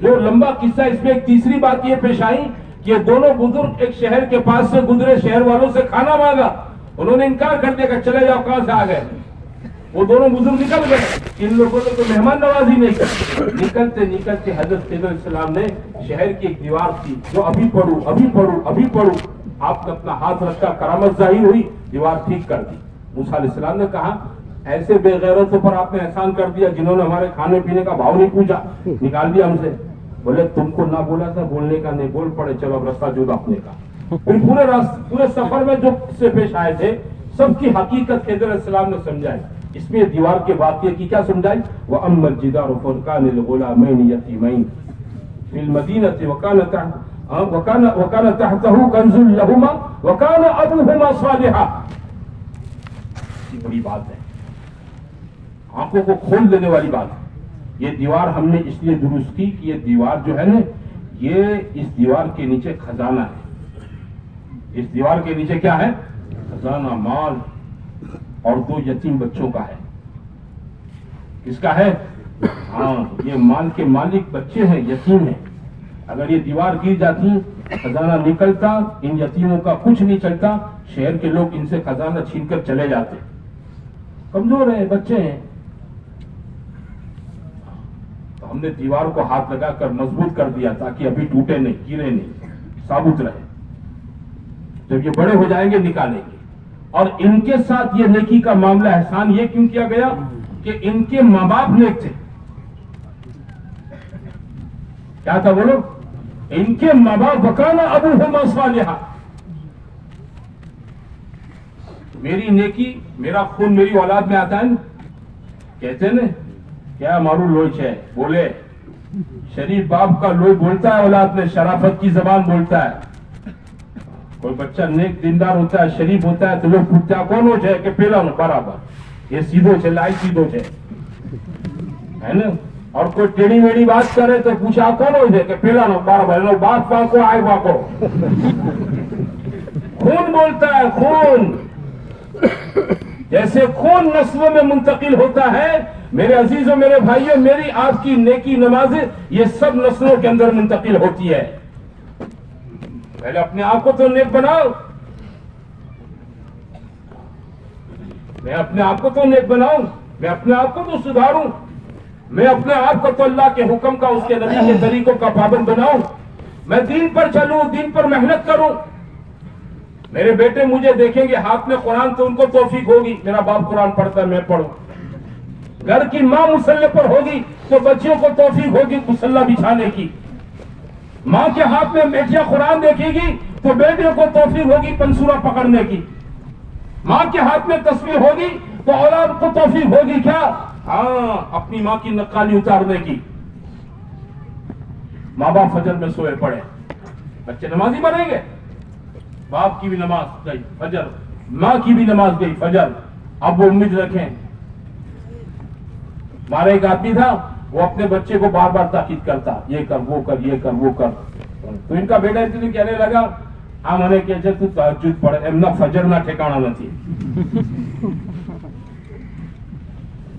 S1: جو لمبا قصہ. اس میں ایک تیسری بات یہ پیش آئی کہ یہ دونوں بزرگ ایک شہر کے پاس سے گزرے، شہر والوں سے کھانا مانگا، انہوں نے انکار کر دیا کہ چلے جاؤ، کہاں سے آ گئے. وہ دونوں بزرگ نکل گئے، ان لوگوں نے تو مہمان نوازی نہیں کی. نکلتے نکلتے حضرت خضر علیہ السلام نے شہر کی ایک دیوار تھی جو ابھی پڑھوں ابھی پڑھوں ابھی پڑھوں، آپ نے اپنا ہاتھ رکھا، کرامت ظاہر ہوئی، دیوار ٹھیک کر دی. موسیٰ علیہ السلام نے کہا ایسے بے غیرتوں پر آپ نے احسان کر دیا جنہوں نے ہمارے کھانے پینے کا بھاؤ نہیں پوچھا، نکال دیا ہم سے. بولے تم کو نہ بولا تھا بولنے کا، نہیں بول پڑے، چلو اب راستہ جدا اپنے کا. پھر پورے سفر میں جو سے پیش آئے تھے سب کی حقیقت خضر علیہ السلام نے سمجھائی. اس میں دیوار کے واقعے کی کیا سمجھائی؟ وَأَمَّا الْجِدَارُ فَكَانَ لِغُلَامَيْنِ يَتِيمَيْنِ فِي الْمَدِينَةِ وَكَانَ تَحْتَهُ كَنْزٌ لَهُمَا وَكَانَ أَبُوهُمَا صَالِحًا. بڑی بات ہے، آنکھوں کو کھول دینے والی بات ہے. یہ دیوار ہم نے اس لیے درست کی کہ یہ دیوار جو ہے نا، یہ اس دیوار کے نیچے خزانہ ہے. اس دیوار کے نیچے کیا ہے؟ خزانہ، مال، اور 2 یتیم بچوں کا ہے. کس کا ہے؟ ہاں یہ مال کے مالک بچے ہیں، یتیم ہیں. اگر یہ دیوار گر جاتی، خزانہ نکلتا، ان یتیموں کا کچھ نہیں چلتا، شہر کے لوگ ان سے خزانہ چھین کر چلے جاتے. کمزور ہیں، بچے ہیں. تو ہم نے دیوار کو ہاتھ لگا کر مضبوط کر دیا تاکہ ابھی ٹوٹے نہیں، گرے نہیں، ثابت رہے. جب یہ بڑے ہو جائیں گے نکالیں گے. اور ان کے ساتھ یہ نیکی کا معاملہ احسان یہ کیوں کیا گیا کہ ان کے ماں باپ نیک تھے. کیا تھا بولو؟ ان کے ماں باپ وَكَانَ أَبُوهُمَا صَالِحًا. میری نیکی، میرا خون میری اولاد میں آتا ہے نا. کہتے ہیں نا کیا مارو لوچ ہے، بولے شریف باپ کا لوئی بولتا ہے اولاد میں، شرافت کی زبان بولتا ہے. کوئی بچہ نیک دیندار ہوتا ہے، شریف ہوتا ہے تو لوگ پوچھتے ہیں کون ہو جائے کہ پہلا نو برابر، یہ سیدھو چھے، لائی سیدھو چھے، ہے نا. اور کوئی ٹیڑھی میڑھی بات کرے تو پوچھا کون ہو جائے کہ پہلا نو برابر، بات پاکو آئے باکو. خون بولتا ہے، خون. جیسے خون نسلوں میں منتقل ہوتا ہے، میرے عزیزوں، میرے بھائیوں، میری آپ کی نیکی نمازیں یہ سب نسلوں کے اندر منتقل ہوتی ہے. پہلے اپنے آپ کو تو نیک بناؤ، میں اپنے آپ کو تو نیک بناؤں، میں اپنے آپ کو تو سدھاروں، میں اپنے آپ کو تو اللہ کے حکم کا، اس کے نبی کے طریقوں کا پابند بناؤں، میں دین پر چلوں، دین پر محنت کروں. میرے بیٹے مجھے دیکھیں گے ہاتھ میں قرآن تو ان کو توفیق ہوگی، میرا باپ قرآن پڑھتا ہے میں پڑھوں. گھر کی ماں مصلی پر ہوگی تو بچیوں کو توفیق ہوگی مصلی بچھانے کی. ماں کے ہاتھ میں بیٹیاں قرآن دیکھے گی تو بیٹیوں کو توفیق ہوگی پنسورا پکڑنے کی. ماں کے ہاتھ میں تسبیح ہوگی تو اولاد کو توفیق ہوگی کیا؟ ہاں اپنی ماں کی نقالی اتارنے کی. ماں باپ فجر میں سوئے پڑے، بچے نمازی بنیں گے. باپ کی بھی نماز گئی فجر، ماں کی بھی نماز گئی فجر. اب وہ امید رکھیں. ہمارا ایک آدمی تھا، وہ اپنے بچے کو بار بار تاکید کرتا، یہ کر وہ کر، یہ کر وہ کر. تو ان کا بیٹا اس لیے کہنے لگا ہم انہیں کہتے تو تہجد پڑھے، نہ فجر نہ ٹھکانا نہ تھی.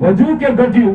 S1: વધુ કે ઘટ્યું,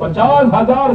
S1: 50,000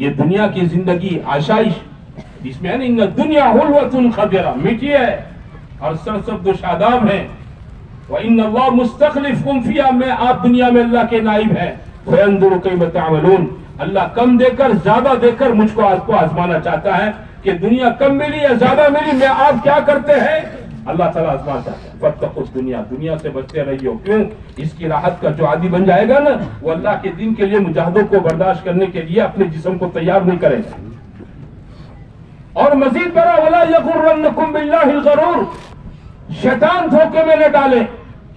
S1: یہ دنیا کی زندگی آشائش اس میں ہے نا، ان الدنیا حلوۃ خضرہ، میٹھی ہے اور سرسبز و شاداب ہے. وَإِنَّ اللَّهَ مُسْتَخْلِفُكُمْ فِيهَا، میں آپ دنیا میں اللہ کے نائب ہیں. فَيَنْظُرُ كَيْفَ تَعْمَلُونَ، اللہ کم دے کر زیادہ دے کر مجھ کو آپ کو آزمانا چاہتا ہے کہ دنیا کم ملی یا زیادہ ملی، میں آپ کیا کرتے ہیں، اللہ تعالیٰ آزمانا چاہتا ہے. فَاتَّقُوا الدُّنْيَا، دنیا سے بچتے رہیو. کیوں؟ اس کی راحت کا جو عادی بن جائے گا نا، وہ اللہ کے دین کے لیے مجاہدوں کو برداشت کرنے کے لیے اپنے جسم کو تیار نہیں کرے گا. اور مزید برا وَلَا يَغُرَّنَّكُمْ بِاللَّهِ الْغَرُورُ، شیطان دھوکے میں نہ ڈالے.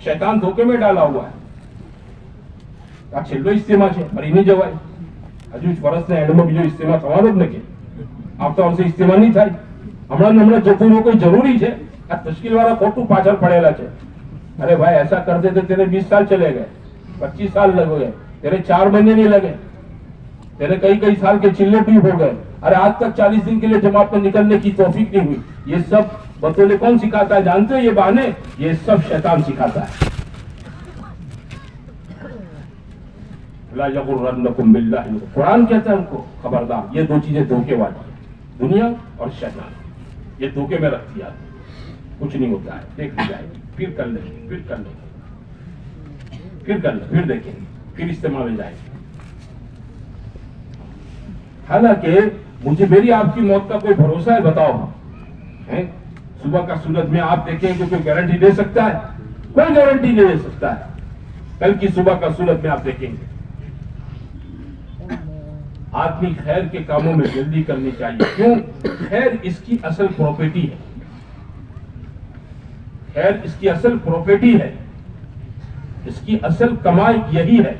S1: شیطان دھوکے میں ڈالا ہوا ہے. چھلو استعمال ہے اور انہیں جوائے ہجوچ فرس نے ایڈمو بھی جو استعمال سوالت نہ کے آپ تو اور سے استعمال نہیں تھا. ہمارا جتوں کوئی ضروری ہے تشکیل والا کھوٹو پاچھل پڑے لا ہے. ارے بھائی ایسا کر دے تو تیرے 20 سال چلے گئے، 25 سال لگ گئے، تیرے 4 مہینے نہیں لگے، تیرے کئی سال کے چلے بھی ہو گئے. ارے آج تک 40 دن کے لیے جماعت میں نکلنے کی توفیق نہیں ہوئی. یہ سب بطولے کون سکھاتا ہے جانتے ہو؟ یہ بہانے یہ سب شیطان سکھاتا ہے. لا یغرنکم باللہ، قرآن کہتا ہے ان کو خبردار، یہ دو چیزیں دھوکے والی ہیں، دنیا اور شیطان. یہ دھوکے میں رکھتی ہے، کچھ نہیں ہوتا ہے، دیکھ لی جائے گی، پھر کر لیں گے، پھر کر لیں گے، پھر کر لیں، پھر دیکھیں گے، پھر استعمال ہو جائے گی. حالانکہ مجھے میری آپ کی موت کا کوئی بھروسہ ہے؟ بتاؤ. صبح کا سورج میں آپ دیکھیں کہ کوئی گارنٹی دے سکتا ہے؟ کوئی گارنٹی نہیں دے سکتا ہے. کل کی صبح کا سورج میں آپ دیکھیں گے. آدمی خیر کے کاموں میں جلدی کرنی چاہیے. کیوں؟ خیر اس کی اصل پراپرٹی ہے. خیر اس کی اصل پراپرٹی ہے، اس کی اصل کمائی یہی ہے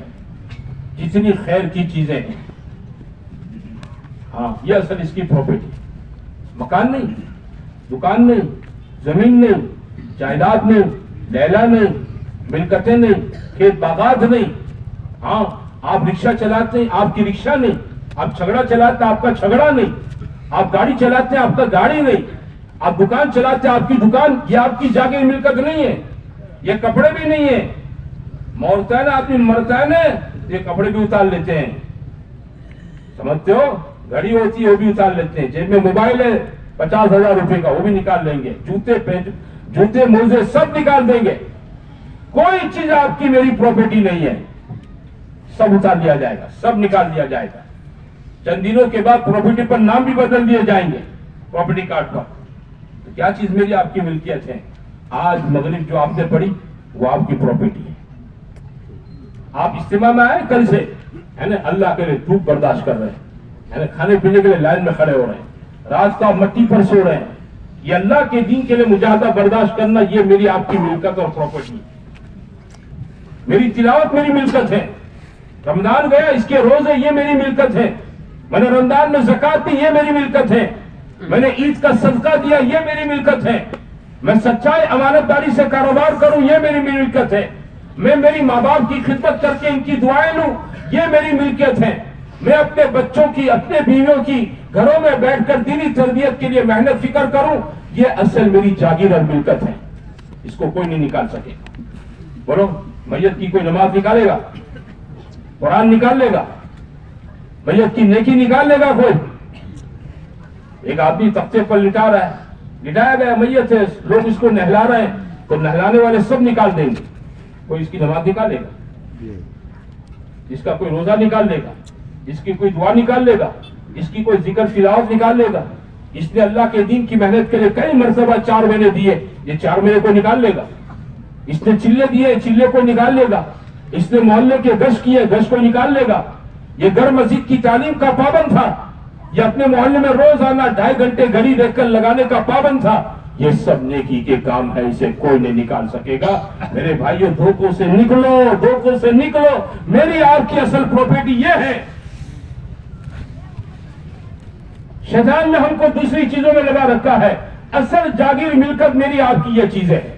S1: جتنی خیر کی چیزیں ہیں. ہاں یہ اصل اس کی پراپرٹی. مکان نہیں، دکان نہیں، زمین نہیں، جائیداد نہیں، لیلا نہیں، ملکتیں نہیں، کھیت باغات نہیں. ہاں آپ رکشہ چلاتے ہیں، آپ کی رکشہ نہیں. آپ جھگڑا چلاتے ہیں، آپ کا جھگڑا نہیں. آپ گاڑی چلاتے ہیں، آپ کا گاڑی نہیں. آپ دکان چلاتے ہیں، آپ کی دکان. یہ آپ کی جاگیر ملکت نہیں ہے، یہ کپڑے بھی نہیں ہے. مرتا ہے نا آدمی، مرتا ہے نا یہ کپڑے بھی اتار لیتے ہیں، سمجھتے ہو؟ گھڑی ہوتی ہے وہ بھی اتار لیتے ہیں. جیب میں موبائل ہے 50,000 روپے کا، وہ بھی نکال لیں گے. جوتے موزے سب نکال دیں گے. کوئی چیز آپ کی میری پراپرٹی نہیں ہے. سب اتار لیا جائے گا، سب نکال لیا جائے گا. چند دنوں کے بعد پراپرٹی پر نام بھی بدل دیے جائیں گے پراپرٹی کارڈ پر. تو کیا چیز میری آپ کی ملکیت ہے؟ آج مغرب جو آپ نے پڑھی وہ آپ کی پراپرٹی ہے. آپ اجتماع میں آئے کل سے، ہے نا، اللہ کے لیے دھوپ برداشت کر رہے ہیں، ہے نا، کھانے پینے کے لیے لائن میں کھڑے ہو رہے ہیں، رات کو آپ مٹی پر سو رہے ہیں. یہ اللہ کے دین کے لیے مجاہدہ برداشت کرنا، یہ میری آپ کی ملکت اور پراپرٹی. میری تلاوت میری ملکت ہے. رمضان گیا، اس کے روزے یہ میری ملکت ہے. میں نے رمضان میں زکات دی، یہ میری ملکت ہے. میں نے عید کا صدقہ دیا، یہ میری ملکت ہے. میں سچائی امانت داری سے کاروبار کروں، یہ میری ملکت ہے. میں میری ماں باپ کی خدمت کر کے ان کی دعائیں لوں، یہ میری ملکیت ہے. میں اپنے بچوں کی، اپنے بیویوں کی گھروں میں بیٹھ کر دینی تربیت کے لیے محنت فکر کروں، یہ اصل میری جاگیر اور ملکت ہے. اس کو کوئی نہیں نکال سکے. بولو، میت کی کوئی نماز نکالے گا؟ قرآن نکال لے گا؟ میت کی نیکی نکال لے گا کوئی؟ ایک آدمی تختے پر لٹا رہا ہے، لٹایا گیا میت ہے، لوگ اس کو نہلا رہے ہیں، تو نہلانے والے سب نکال دیں گے. کوئی اس کی نماز نکالے گا؟ اس کا کوئی روزہ نکال لے گا؟ اس کی کوئی دعا نکال لے گا؟ اس کی کوئی ذکر تلاوت نکال لے گا؟ اس نے اللہ کے دین کی محنت کے لیے کئی مرتبہ 4 مہینے دیے، یہ 4 مہینے کو نکال لے گا؟ اس نے چلے دیے، چلے کو نکال لے گا؟ اس نے محلے کے گشت کیے، گشت کو نکال لے گا؟ یہ گھر مسجد کی تعلیم کا پابند تھا، یہ اپنے محلے میں روزانہ 2.5 گھنٹے گھڑی دیکھ کر لگانے کا پابند تھا. یہ سب نیکی کے کام ہے، اسے کوئی نہیں نکال سکے گا. میرے بھائیوں، دھوکوں سے نکلو، دھوکوں سے نکلو. میری آپ کی اصل پراپرٹی یہ ہے. شیطان نے ہم کو دوسری چیزوں میں لگا رکھا ہے. اصل جاگیر ملکت میری آپ کی یہ چیزیں ہیں،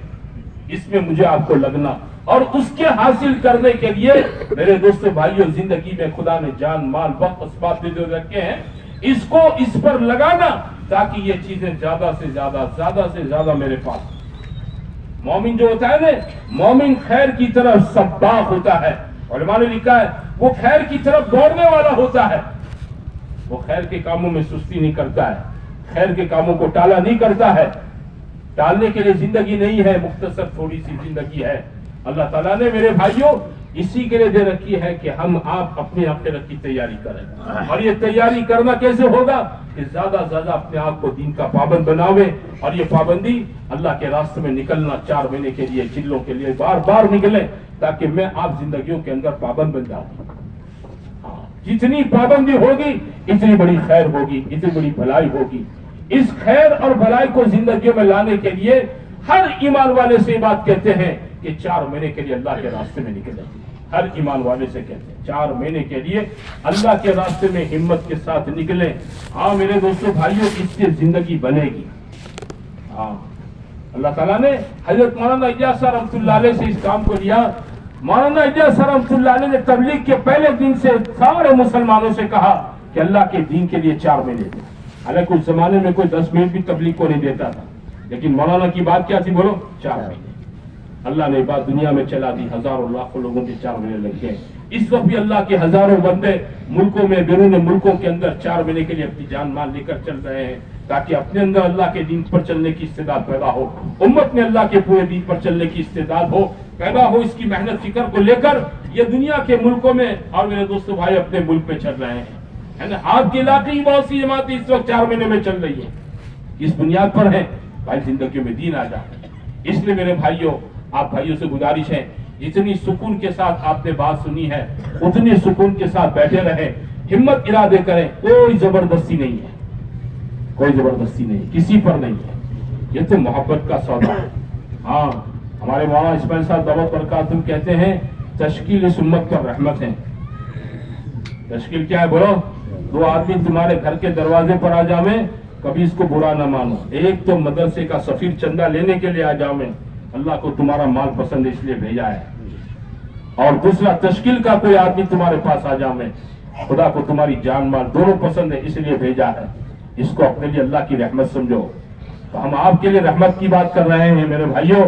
S1: اس میں مجھے آپ کو لگنا اور اس کے حاصل کرنے کے لیے میرے دوستوں بھائیوں، زندگی میں خدا نے جان مال وقت اسباب دے رکھے ہیں، اس کو اس پر لگانا تاکہ یہ چیزیں زیادہ سے زیادہ میرے پاس. مومن جو ہوتا ہے نا، مومن خیر کی طرف سباق ہوتا ہے. علماء نے لکھا ہے وہ خیر کی طرف دوڑنے والا ہوتا ہے. وہ خیر کے کاموں میں سستی نہیں کرتا ہے، خیر کے کاموں کو ٹالا نہیں کرتا ہے. ٹالنے کے لیے زندگی نہیں ہے، مختصر تھوڑی سی زندگی ہے. اللہ تعالیٰ نے میرے بھائیوں اسی کے لیے دے رکھی ہے کہ ہم آپ اپنے آخرت کی تیاری کریں. اور یہ تیاری کرنا کیسے ہوگا کہ زیادہ زیادہ اپنے آپ کو دین کا پابند بناوے. اور یہ پابندی اللہ کے راستے میں نکلنا 4 مہینے کے لیے، چلوں کے لیے بار بار نکلیں تاکہ میں آپ زندگیوں کے اندر پابند بن جاؤں. جتنی پابندی ہوگی اتنی بڑی خیر ہوگی، اتنی بڑی بھلائی ہوگی. اس خیر اور بھلائی کو زندگیوں میں لانے کے لیے ہر ایمان والے سے یہ بات کہتے ہیں کہ 4 مہینے کے لیے اللہ کے راستے میں نکلیں. ہر ایمان والے سے کہتے ہیں 4 مہینے کے لیے اللہ کے راستے میں ہمت کے ساتھ نکلیں. ہاں میرے دوستوں بھائیوں، اس سے زندگی بنے گی. ہاں اللہ تعالیٰ نے حضرت مولانا اجاز صاحب رحمۃ اللہ علیہ سے اس کام کو لیا. مولانا اجاز صاحب رحمۃ اللہ علیہ نے تبلیغ کے پہلے دن سے سارے مسلمانوں سے کہا کہ اللہ کے دین کے لیے 4 مہینے دیں. حالانکہ اس زمانے میں کوئی 10 منٹ بھی تبلیغ کو نہیں دیتا تھا، لیکن مولانا کی بات کیا تھی؟ بولو 4 مہینے. اللہ نے بات دنیا میں چلا دی، ہزاروں لاکھوں لوگوں کے 4 مہینے لگ گئے. اس وقت بھی اللہ کے ہزاروں بندے ملکوں میں، بیرون ملکوں کے اندر 4 مہینے کے لیے اپنی جان مال لے کر چل رہے ہیں تاکہ اپنے اندر اللہ کے دین پر چلنے کی استعداد پیدا ہو، امت میں اللہ کے پورے دین پر چلنے کی استعداد ہو پیدا ہو. اس کی محنت فکر کو لے کر یہ دنیا کے ملکوں میں اور میرے دوستوں بھائی اپنے ملک میں چل رہے ہیں. آپ کے علاقے کی بہت سی جماعتیں اس وقت 4 مہینے میں چل رہی ہیں. اس بنیاد پر ہے بھائی زندگیوں میں دین آ جائے. اس لیے میرے بھائیوں، آپ بھائیوں سے گزارش ہے جتنی سکون کے ساتھ آپ نے بات سنی ہے اتنی سکون کے ساتھ بیٹھے رہیں، ہمت ارادے کریں. کوئی زبردستی نہیں ہے، کوئی زبردستی نہیں، کسی پر نہیں ہے. یہ تو محبت کا سودا ہے. ہاں ہمارے مولانا اسماعیل صاحب دعوت برکاتہم کہتے ہیں تشکیل اس امت پر رحمت ہے. تشکیل کیا ہے بولو؟ 2 آدمی تمہارے گھر کے دروازے پر آ جاویں، کبھی اس کو برا نہ مانو. ایک تو مدرسے کا سفیر چندہ لینے کے لیے آ جاویں، اللہ کو تمہارا مال پسند اس لیے بھیجا ہے. اور دوسرا تشکیل کا کوئی آدمی تمہارے پاس آ جاویں، خدا کو تمہاری جان مال دونوں پسند ہے اس لیے بھیجا ہے. اس کو اپنے لیے اللہ کی رحمت سمجھو. تو ہم آپ کے لیے رحمت کی بات کر رہے ہیں میرے بھائیوں.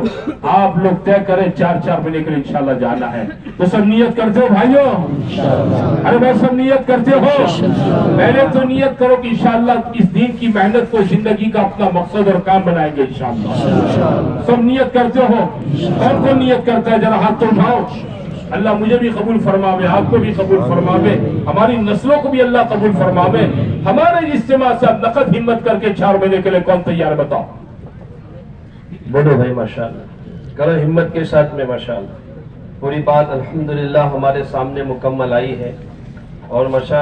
S1: آپ لوگ طے کریں 4 مہینے کے لیے انشاءاللہ جانا ہے. تو سب نیت کرتے ہو بھائیوں؟ ارے بھائی سب نیت کرتے ہو؟ پہلے تو نیت کرو کہ انشاءاللہ اس دین کی محنت کو زندگی کا اپنا مقصد اور کام بنائیں گے انشاءاللہ. سب نیت کرتے ہو؟ کون کون نیت کرتا ہے؟ ذرا ہاتھ تو اٹھاؤ. اللہ مجھے بھی قبول فرماوے، آپ کو بھی قبول فرماوے، ہماری نسلوں کو بھی اللہ قبول فرماوے. ہمارے اجتماع سے اب نقد ہمت کر کے 4 مہینے کے لیے کون تیار ہے بتاؤ؟
S2: بولو بھائی ماشاءاللہ، کرو ہمت کے ساتھ میں ماشاءاللہ. پوری بات الحمدللہ ہمارے سامنے مکمل آئی ہے اور ماشاءاللہ